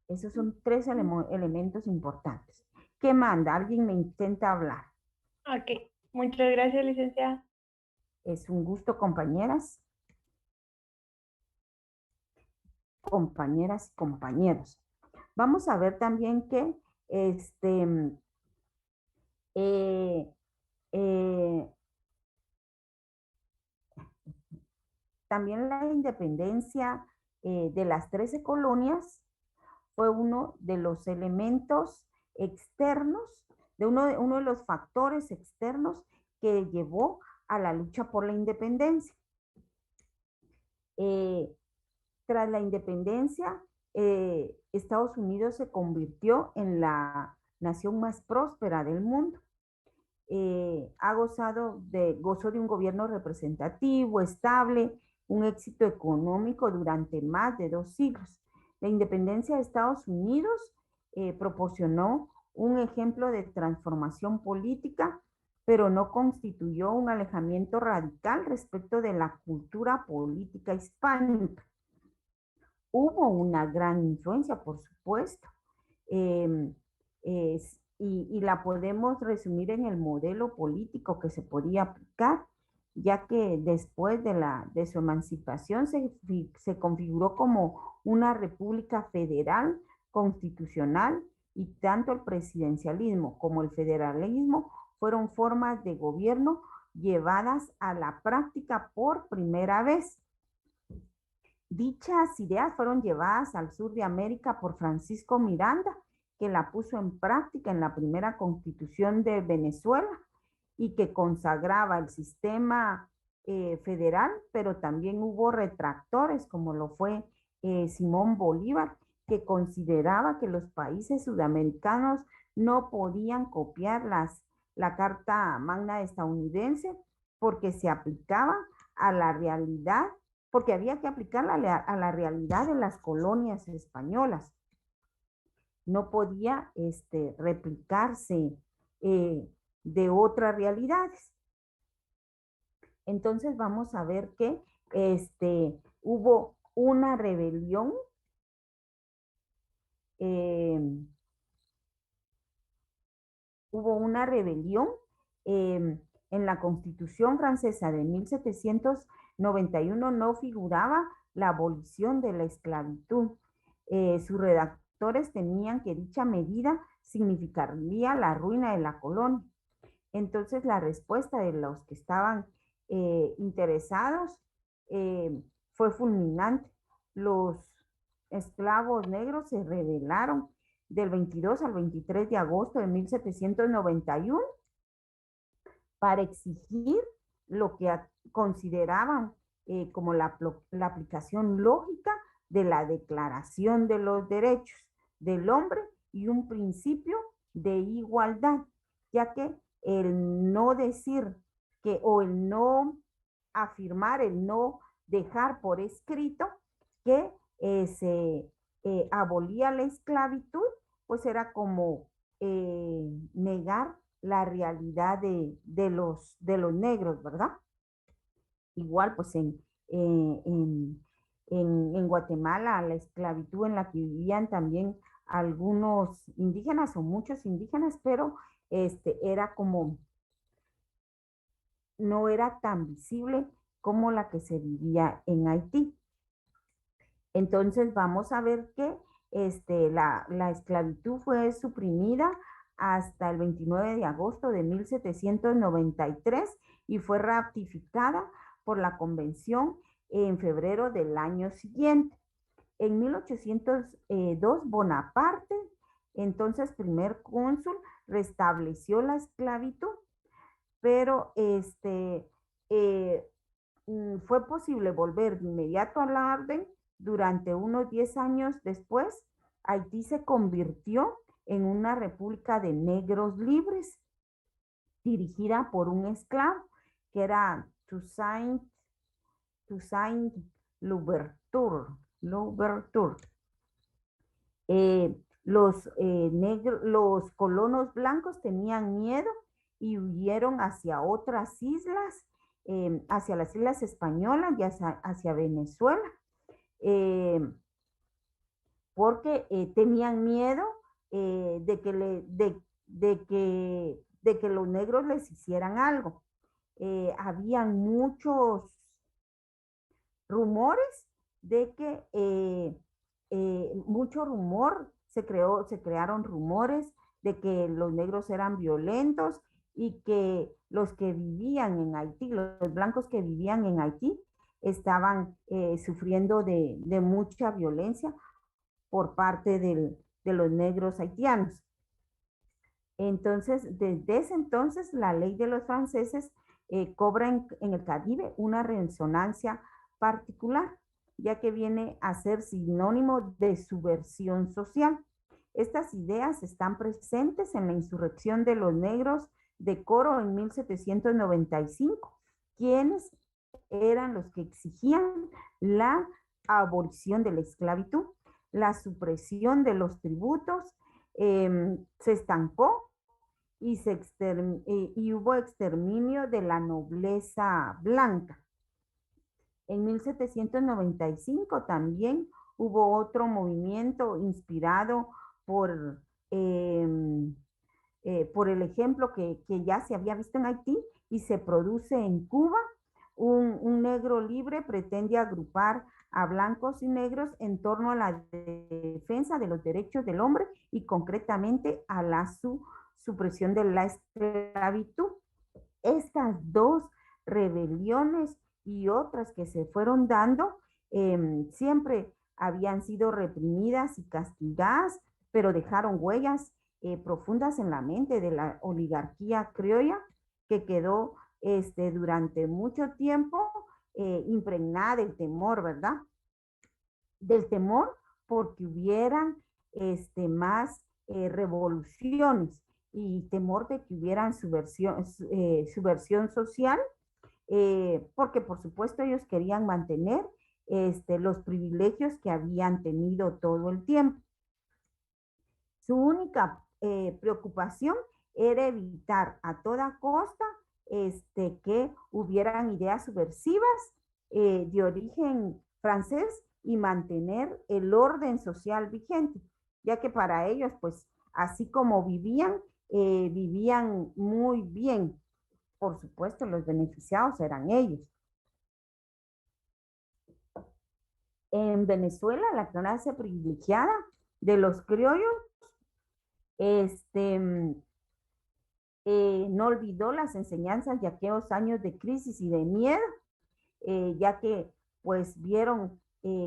S1: Esos son 3 elementos importantes. ¿Qué manda? Alguien me intenta hablar.
S2: Ok, muchas gracias, licenciada.
S1: Es un gusto, compañeras. Compañeras y compañeros. Vamos a ver también que también la independencia de las 13 colonias fue uno de los elementos externos, uno de los factores externos que llevó a la lucha por la independencia. Tras la independencia, Estados Unidos se convirtió en la nación más próspera del mundo. Gozó de un gobierno representativo, estable, un éxito económico durante más de 2 siglos. La independencia de Estados Unidos proporcionó un ejemplo de transformación política, pero no constituyó un alejamiento radical respecto de la cultura política hispánica. Hubo una gran influencia, por supuesto, y la podemos resumir en el modelo político que se podía aplicar, ya que después de su emancipación se configuró como una república federal constitucional, y tanto el presidencialismo como el federalismo fueron formas de gobierno llevadas a la práctica por primera vez. Dichas ideas fueron llevadas al sur de América por Francisco Miranda, que la puso en práctica en la primera constitución de Venezuela, y que consagraba el sistema federal, pero también hubo retractores, como lo fue Simón Bolívar, que consideraba que los países sudamericanos no podían copiar la Carta Magna estadounidense, porque se aplicaba a la realidad, porque había que aplicarla a la realidad de las colonias españolas. No podía replicarse de otras realidades. Entonces vamos a ver que hubo una rebelión en la Constitución francesa de 1791 no figuraba la abolición de la esclavitud. Sus redactores temían que dicha medida significaría la ruina de la colonia. Entonces la respuesta de los que estaban interesados fue fulminante. Los esclavos negros se rebelaron del 22 al 23 de agosto de 1791 para exigir lo que consideraban como la aplicación lógica de la Declaración de los Derechos del Hombre y un principio de igualdad, ya que el no decir que o el no afirmar, el no dejar por escrito que se abolía la esclavitud, pues era como negar la realidad de los negros, ¿verdad? Igual, pues en Guatemala, la esclavitud en la que vivían también algunos indígenas o muchos indígenas, pero era como, no era tan visible como la que se vivía en Haití. Entonces vamos a ver que la esclavitud fue suprimida hasta el 29 de agosto de 1793 y fue ratificada por la Convención en febrero del año siguiente. En 1802, Bonaparte, entonces primer cónsul, restableció la esclavitud, pero fue posible volver de inmediato a la orden. Durante unos 10 años después, Haití se convirtió en una república de negros libres, dirigida por un esclavo, que era Toussaint Louverture. Los colonos blancos tenían miedo y huyeron hacia otras islas, hacia las islas españolas y hacia Venezuela, porque tenían miedo de que los negros les hicieran algo. Habían muchos rumores de que mucho rumor, se crearon rumores de que los negros eran violentos y que los que vivían en Haití, los blancos que vivían en Haití, estaban sufriendo de mucha violencia por parte de los negros haitianos. Entonces, desde ese entonces, la ley de los franceses cobra en el Caribe una resonancia particular, ya que viene a ser sinónimo de subversión social. Estas ideas están presentes en la insurrección de los negros de Coro en 1795, quienes eran los que exigían la abolición de la esclavitud, la supresión de los tributos, se estancó y hubo exterminio de la nobleza blanca. En 1795 también hubo otro movimiento inspirado por el ejemplo que ya se había visto en Haití y se produce en Cuba. Un negro libre pretende agrupar a blancos y negros en torno a la defensa de los derechos del hombre y concretamente a la supresión de la esclavitud. Estas dos rebeliones y otras que se fueron dando siempre habían sido reprimidas y castigadas, pero dejaron huellas profundas en la mente de la oligarquía criolla, que quedó durante mucho tiempo impregnada del temor, ¿verdad? Del temor porque hubieran más revoluciones y temor de que hubieran subversión social, porque por supuesto ellos querían mantener los privilegios que habían tenido todo el tiempo. Su única preocupación era evitar a toda costa que hubieran ideas subversivas de origen francés y mantener el orden social vigente, ya que para ellos, pues, así como vivían muy bien. Por supuesto, los beneficiados eran ellos. En Venezuela, la clase privilegiada de los criollos no olvidó las enseñanzas de aquellos años de crisis y de miedo, ya que pues vieron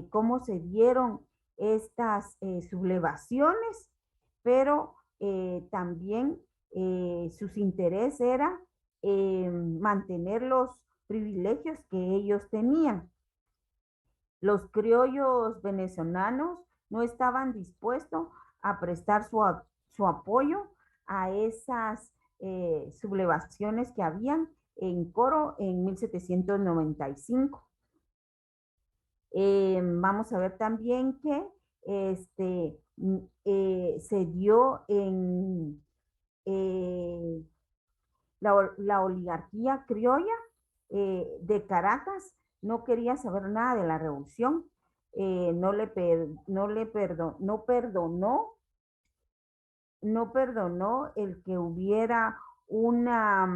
S1: cómo se dieron estas sublevaciones, pero también sus intereses era mantener privilegios que ellos tenían. Los criollos venezolanos no estaban dispuestos a prestar su apoyo a esas sublevaciones que habían en Coro en 1795. Vamos a ver también que se dio en la oligarquía criolla de Caracas, no quería saber nada de la revolución, no perdonó el que hubiera una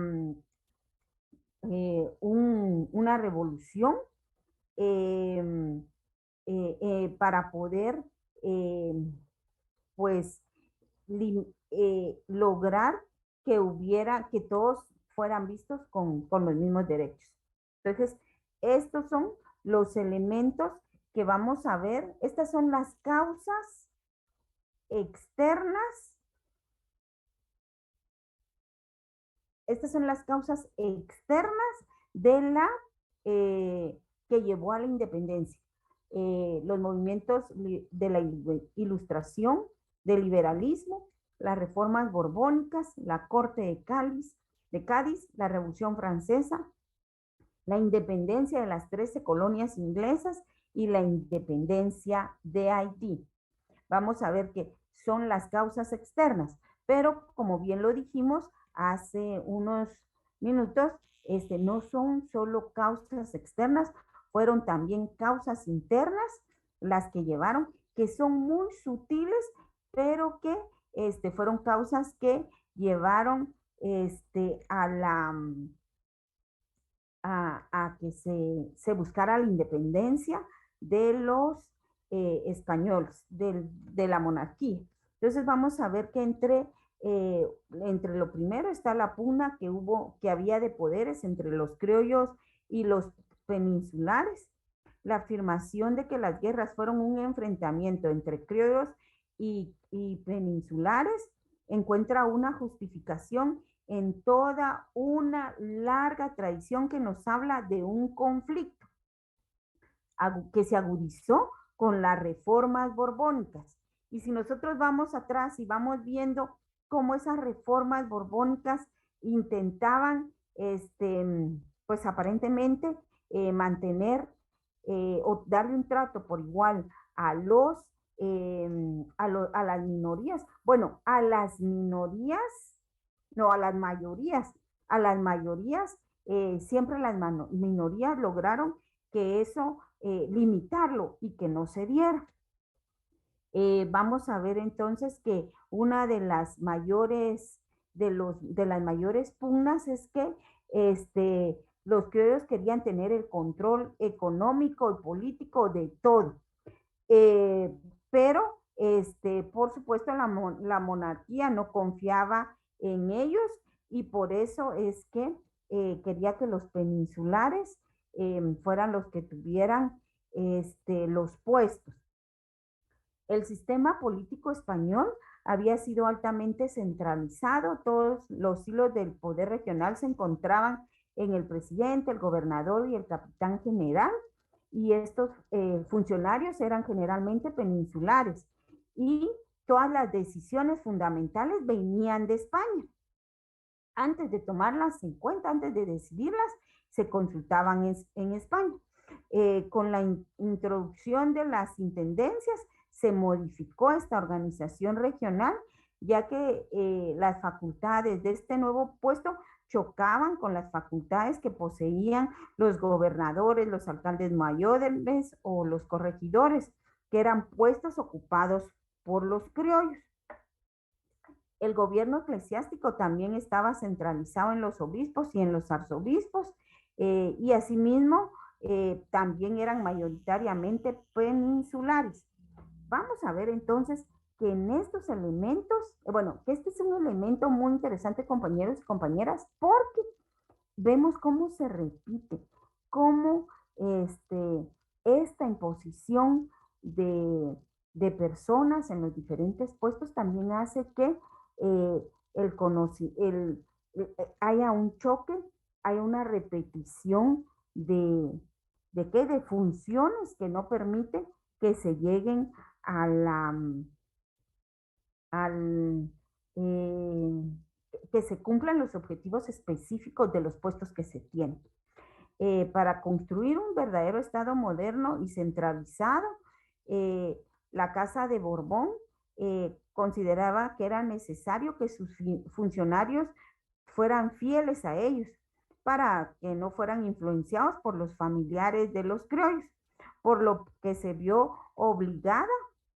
S1: revolución eh, para poder pues lograr que todos fueran vistos con los mismos derechos. Entonces, estos son los elementos que vamos a ver. Estas son las causas externas. Estas son las causas externas de la que llevó a la independencia. Los movimientos de la Ilustración, del liberalismo, las reformas borbónicas, la Corte de Cádiz, la Revolución Francesa, la independencia de las 13 colonias inglesas y la independencia de Haití. Vamos a ver que son las causas externas, pero como bien lo dijimos hace unos minutos, no son solo causas externas, fueron también causas internas las que llevaron, que son muy sutiles, pero que fueron causas que llevaron a que se buscara la independencia de los españoles, de la monarquía. Entonces vamos a ver que entre lo primero está la pugna que había de poderes entre los criollos y los peninsulares, la afirmación de que las guerras fueron un enfrentamiento entre criollos y peninsulares, encuentra una justificación en toda una larga tradición que nos habla de un conflicto que se agudizó con las reformas borbónicas. Y si nosotros vamos atrás y vamos viendo cómo esas reformas borbónicas intentaban, pues aparentemente mantener o darle un trato por igual a a las minorías. Bueno, a las mayorías. A las mayorías, siempre las minorías lograron que eso limitarlo y que no se diera. Vamos a ver entonces que una de las mayores pugnas es que los criollos querían tener el control económico y político de todo. Pero por supuesto la monarquía no confiaba en ellos y por eso es que quería que los peninsulares fueran los que tuvieran los puestos. El sistema político español había sido altamente centralizado, todos los hilos del poder regional se encontraban en el presidente, el gobernador y el capitán general, y estos funcionarios eran generalmente peninsulares, y todas las decisiones fundamentales venían de España. Antes de tomarlas en cuenta, antes de decidirlas, se consultaban en España. Con la introducción de las intendencias, se modificó esta organización regional, ya que las facultades de este nuevo puesto chocaban con las facultades que poseían los gobernadores, los alcaldes mayores o los corregidores, que eran puestos ocupados por los criollos. El gobierno eclesiástico también estaba centralizado en los obispos y en los arzobispos, y asimismo también eran mayoritariamente peninsulares. Vamos a ver entonces que en estos elementos, que este es un elemento muy interesante, compañeros y compañeras, porque vemos cómo se repite, cómo esta imposición de personas en los diferentes puestos también hace que haya un choque, haya una repetición de, de funciones que no permiten que se lleguen a la, al, eh, que se cumplan los objetivos específicos de los puestos que se tienen. Para construir un verdadero Estado moderno y centralizado, la Casa de Borbón consideraba que era necesario que sus funcionarios fueran fieles a ellos para que no fueran influenciados por los familiares de los criollos, por lo que se vio obligada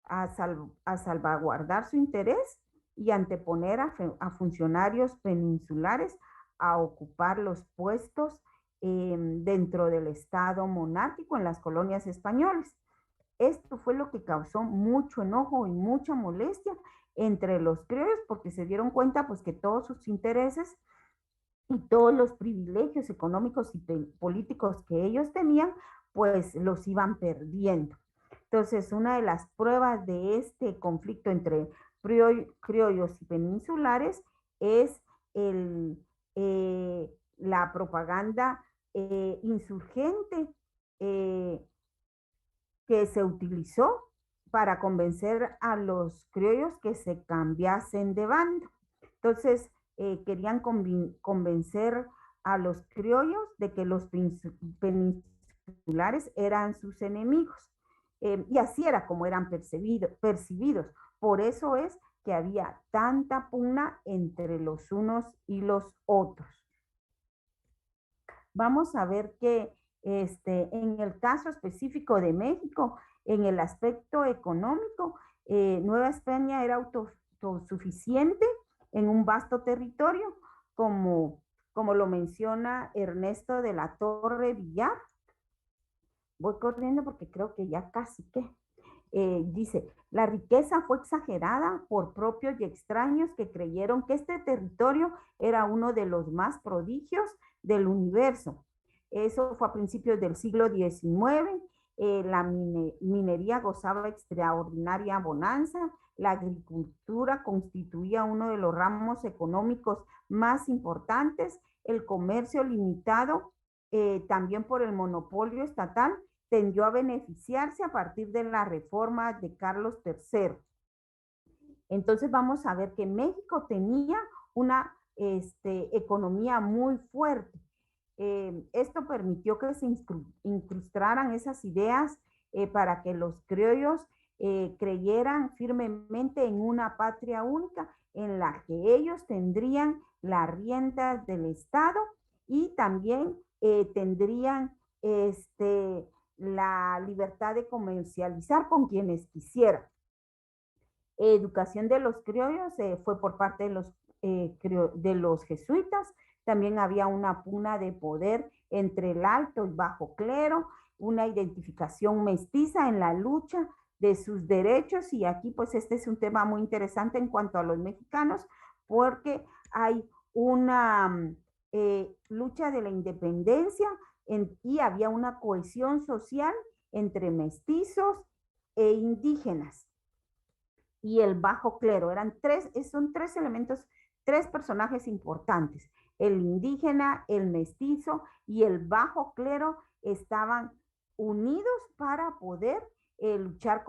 S1: a salvaguardar su interés y anteponer a funcionarios peninsulares a ocupar los puestos dentro del Estado monárquico en las colonias españolas. Esto fue lo que causó mucho enojo y mucha molestia entre los criollos porque se dieron cuenta pues que todos sus intereses y todos los privilegios económicos y políticos que ellos tenían pues los iban perdiendo. Entonces, una de las pruebas de este conflicto entre criollos y peninsulares es la propaganda insurgente que se utilizó para convencer a los criollos que se cambiasen de bando. Entonces, querían convencer a los criollos de que los peninsulares eran sus enemigos. Y así era como eran percibidos. Por eso es que había tanta pugna entre los unos y los otros. Vamos a ver que en el caso específico de México, en el aspecto económico, Nueva España era autosuficiente en un vasto territorio, como lo menciona Ernesto de la Torre Villar. Voy corriendo porque creo que ya casi que. Dice, la riqueza fue exagerada por propios y extraños que creyeron que este territorio era uno de los más prodigios del universo. Eso fue a principios del siglo XIX. La minería gozaba extraordinaria bonanza. La agricultura constituía uno de los ramos económicos más importantes. El comercio limitado también por el monopolio estatal tendió a beneficiarse a partir de la reforma de Carlos III. Entonces vamos a ver que México tenía una economía muy fuerte. Esto permitió que se incrustaran esas ideas para que los criollos creyeran firmemente en una patria única en la que ellos tendrían las riendas del Estado y también tendrían la libertad de comercializar con quienes quisieran. Educación de los criollos fue por parte de los jesuitas. También había una pugna de poder entre el alto y bajo clero, una identificación mestiza en la lucha de sus derechos. Y aquí pues este es un tema muy interesante en cuanto a los mexicanos, porque hay una lucha de la independencia y había una cohesión social entre mestizos e indígenas y el bajo clero. Son tres elementos, tres personajes importantes. El indígena, el mestizo y el bajo clero estaban unidos para poder luchar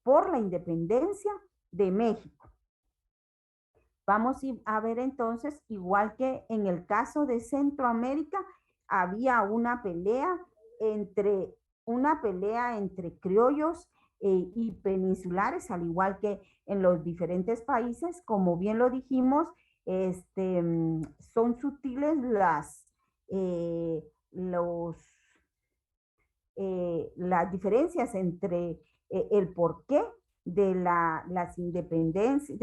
S1: por la independencia de México. Vamos a ver entonces, igual que en el caso de Centroamérica, había una pelea entre criollos y peninsulares, al igual que en los diferentes países. Como bien lo dijimos, son sutiles las diferencias entre el porqué de la independencia,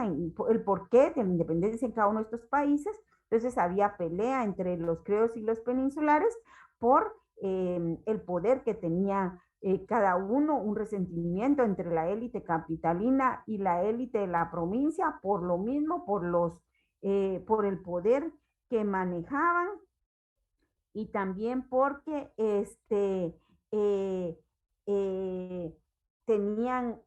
S1: el porqué de la independencia en cada uno de estos países. Entonces había pelea entre los criollos y los peninsulares por el poder que tenía cada uno, un resentimiento entre la élite capitalina y la élite de la provincia, por lo mismo, por el poder que manejaban, y también porque tenían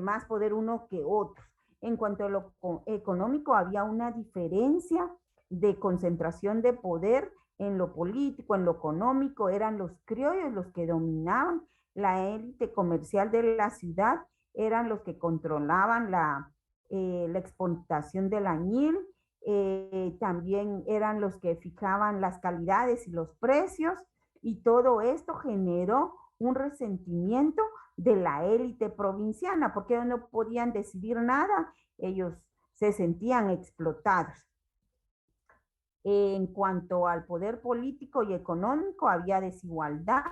S1: más poder uno que otros. En cuanto a lo económico, había una diferencia de concentración de poder en lo político, en lo económico, eran los criollos los que dominaban la élite comercial de la ciudad, eran los que controlaban la exportación del añil, también eran los que fijaban las calidades y los precios, y todo esto generó un resentimiento de la élite provinciana, porque ellos no podían decidir nada, ellos se sentían explotados. En cuanto al poder político y económico, había desigualdad.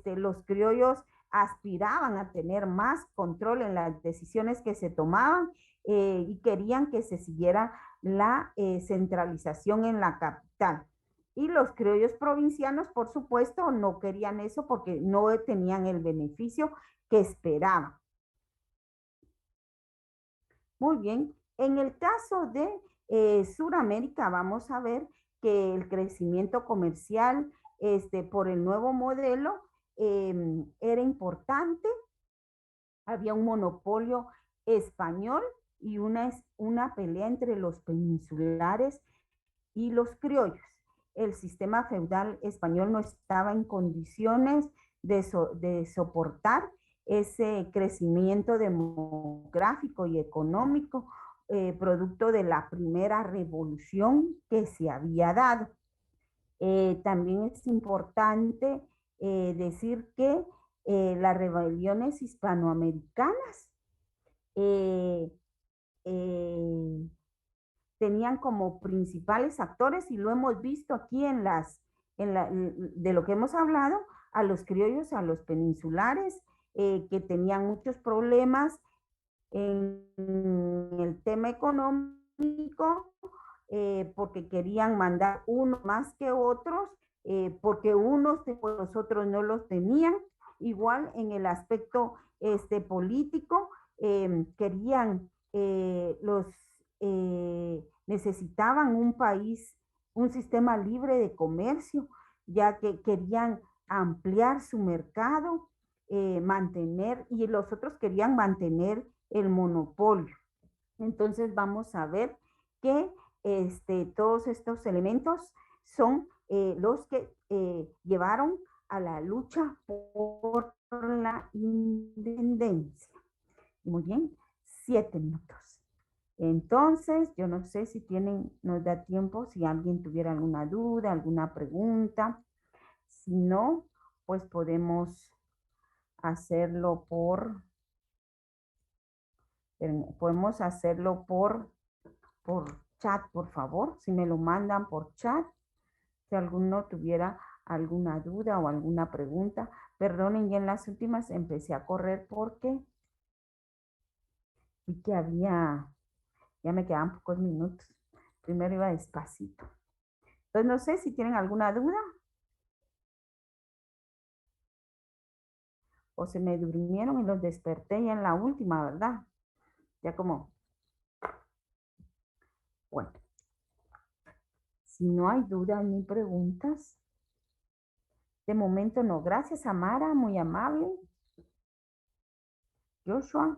S1: Los criollos aspiraban a tener más control en las decisiones que se tomaban y querían que se siguiera la centralización en la capital. Y los criollos provincianos, por supuesto, no querían eso porque no tenían el beneficio que esperaban. Muy bien, en el caso de Suramérica vamos a ver que el crecimiento comercial por el nuevo modelo era importante. Había un monopolio español y una pelea entre los peninsulares y los criollos. El sistema feudal español no estaba en condiciones de soportar ese crecimiento demográfico y económico producto de la primera revolución que se había dado. También es importante decir que las rebeliones hispanoamericanas tenían como principales actores, y lo hemos visto aquí de lo que hemos hablado, a los criollos, a los peninsulares, que tenían muchos problemas en el tema económico, porque querían mandar uno más que otros, porque unos los otros no los tenían. Igual en el aspecto político, querían necesitaban un país, un sistema libre de comercio, ya que querían ampliar su mercado, mantener, y los otros querían mantener el monopolio. Entonces vamos a ver que todos estos elementos son los que llevaron a la lucha por la independencia. Muy bien, 7 minutos. Entonces, yo no sé si nos da tiempo, si alguien tuviera alguna duda, alguna pregunta. Si no, pues podemos hacerlo por chat, por favor. Si me lo mandan por chat, si alguno tuviera alguna duda o alguna pregunta. Perdonen, ya en las últimas empecé a correr porque vi que ya me quedaban pocos minutos. Primero iba despacito. Entonces, no sé si tienen alguna duda. O se me durmieron y los desperté ya en la última, ¿verdad? Ya como... Bueno. Si no hay dudas ni preguntas. De momento no. Gracias, Amara, muy amable. Joshua.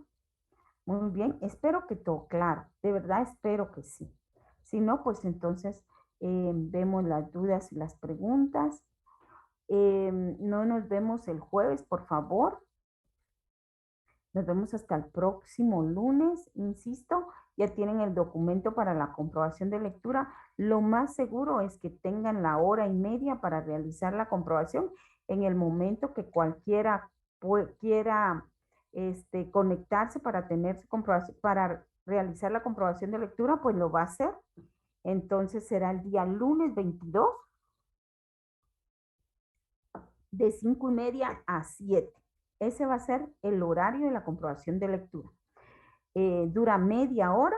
S1: Muy bien, espero que todo claro, de verdad espero que sí. Si no, pues entonces vemos las dudas y las preguntas. No nos vemos el jueves, por favor. Nos vemos hasta el próximo lunes, insisto, ya tienen el documento para la comprobación de lectura. Lo más seguro es que tengan la hora y media para realizar la comprobación en el momento que cualquiera quiera conectarse para tener su comprobación, para realizar la comprobación de lectura, pues lo va a hacer. Entonces será el día lunes 22 de 5:30 a 7. Ese va a ser el horario de la comprobación de lectura. Dura media hora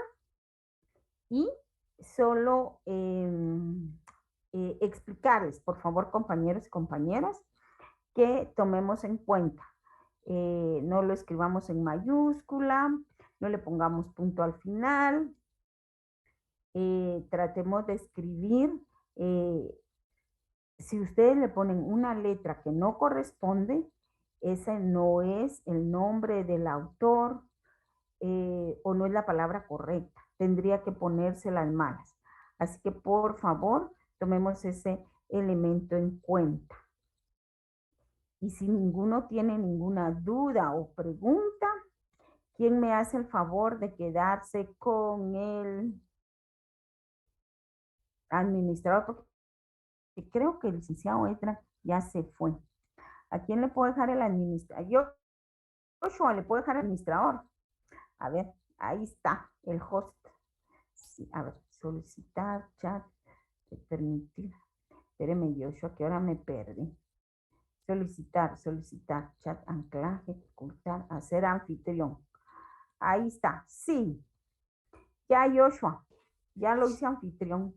S1: y solo explicarles, por favor, compañeros y compañeras, que tomemos en cuenta. No lo escribamos en mayúscula, no le pongamos punto al final. Tratemos de escribir, si ustedes le ponen una letra que no corresponde, ese no es el nombre del autor o no es la palabra correcta. Tendría que ponerse las malas. Así que por favor, tomemos ese elemento en cuenta. Y si ninguno tiene ninguna duda o pregunta, ¿quién me hace el favor de quedarse con el administrador? Porque creo que el licenciado Edra ya se fue. ¿A quién le puedo dejar el administrador? Yo, Joshua, le puedo dejar el administrador. A ver, ahí está, el host. Sí, a ver, solicitar, chat, permitir. Espéreme, Joshua, que ahora me perdí. Solicitar, chat, anclaje, ocultar, hacer anfitrión. Ahí está, sí. Ya, Joshua, ya lo hice anfitrión.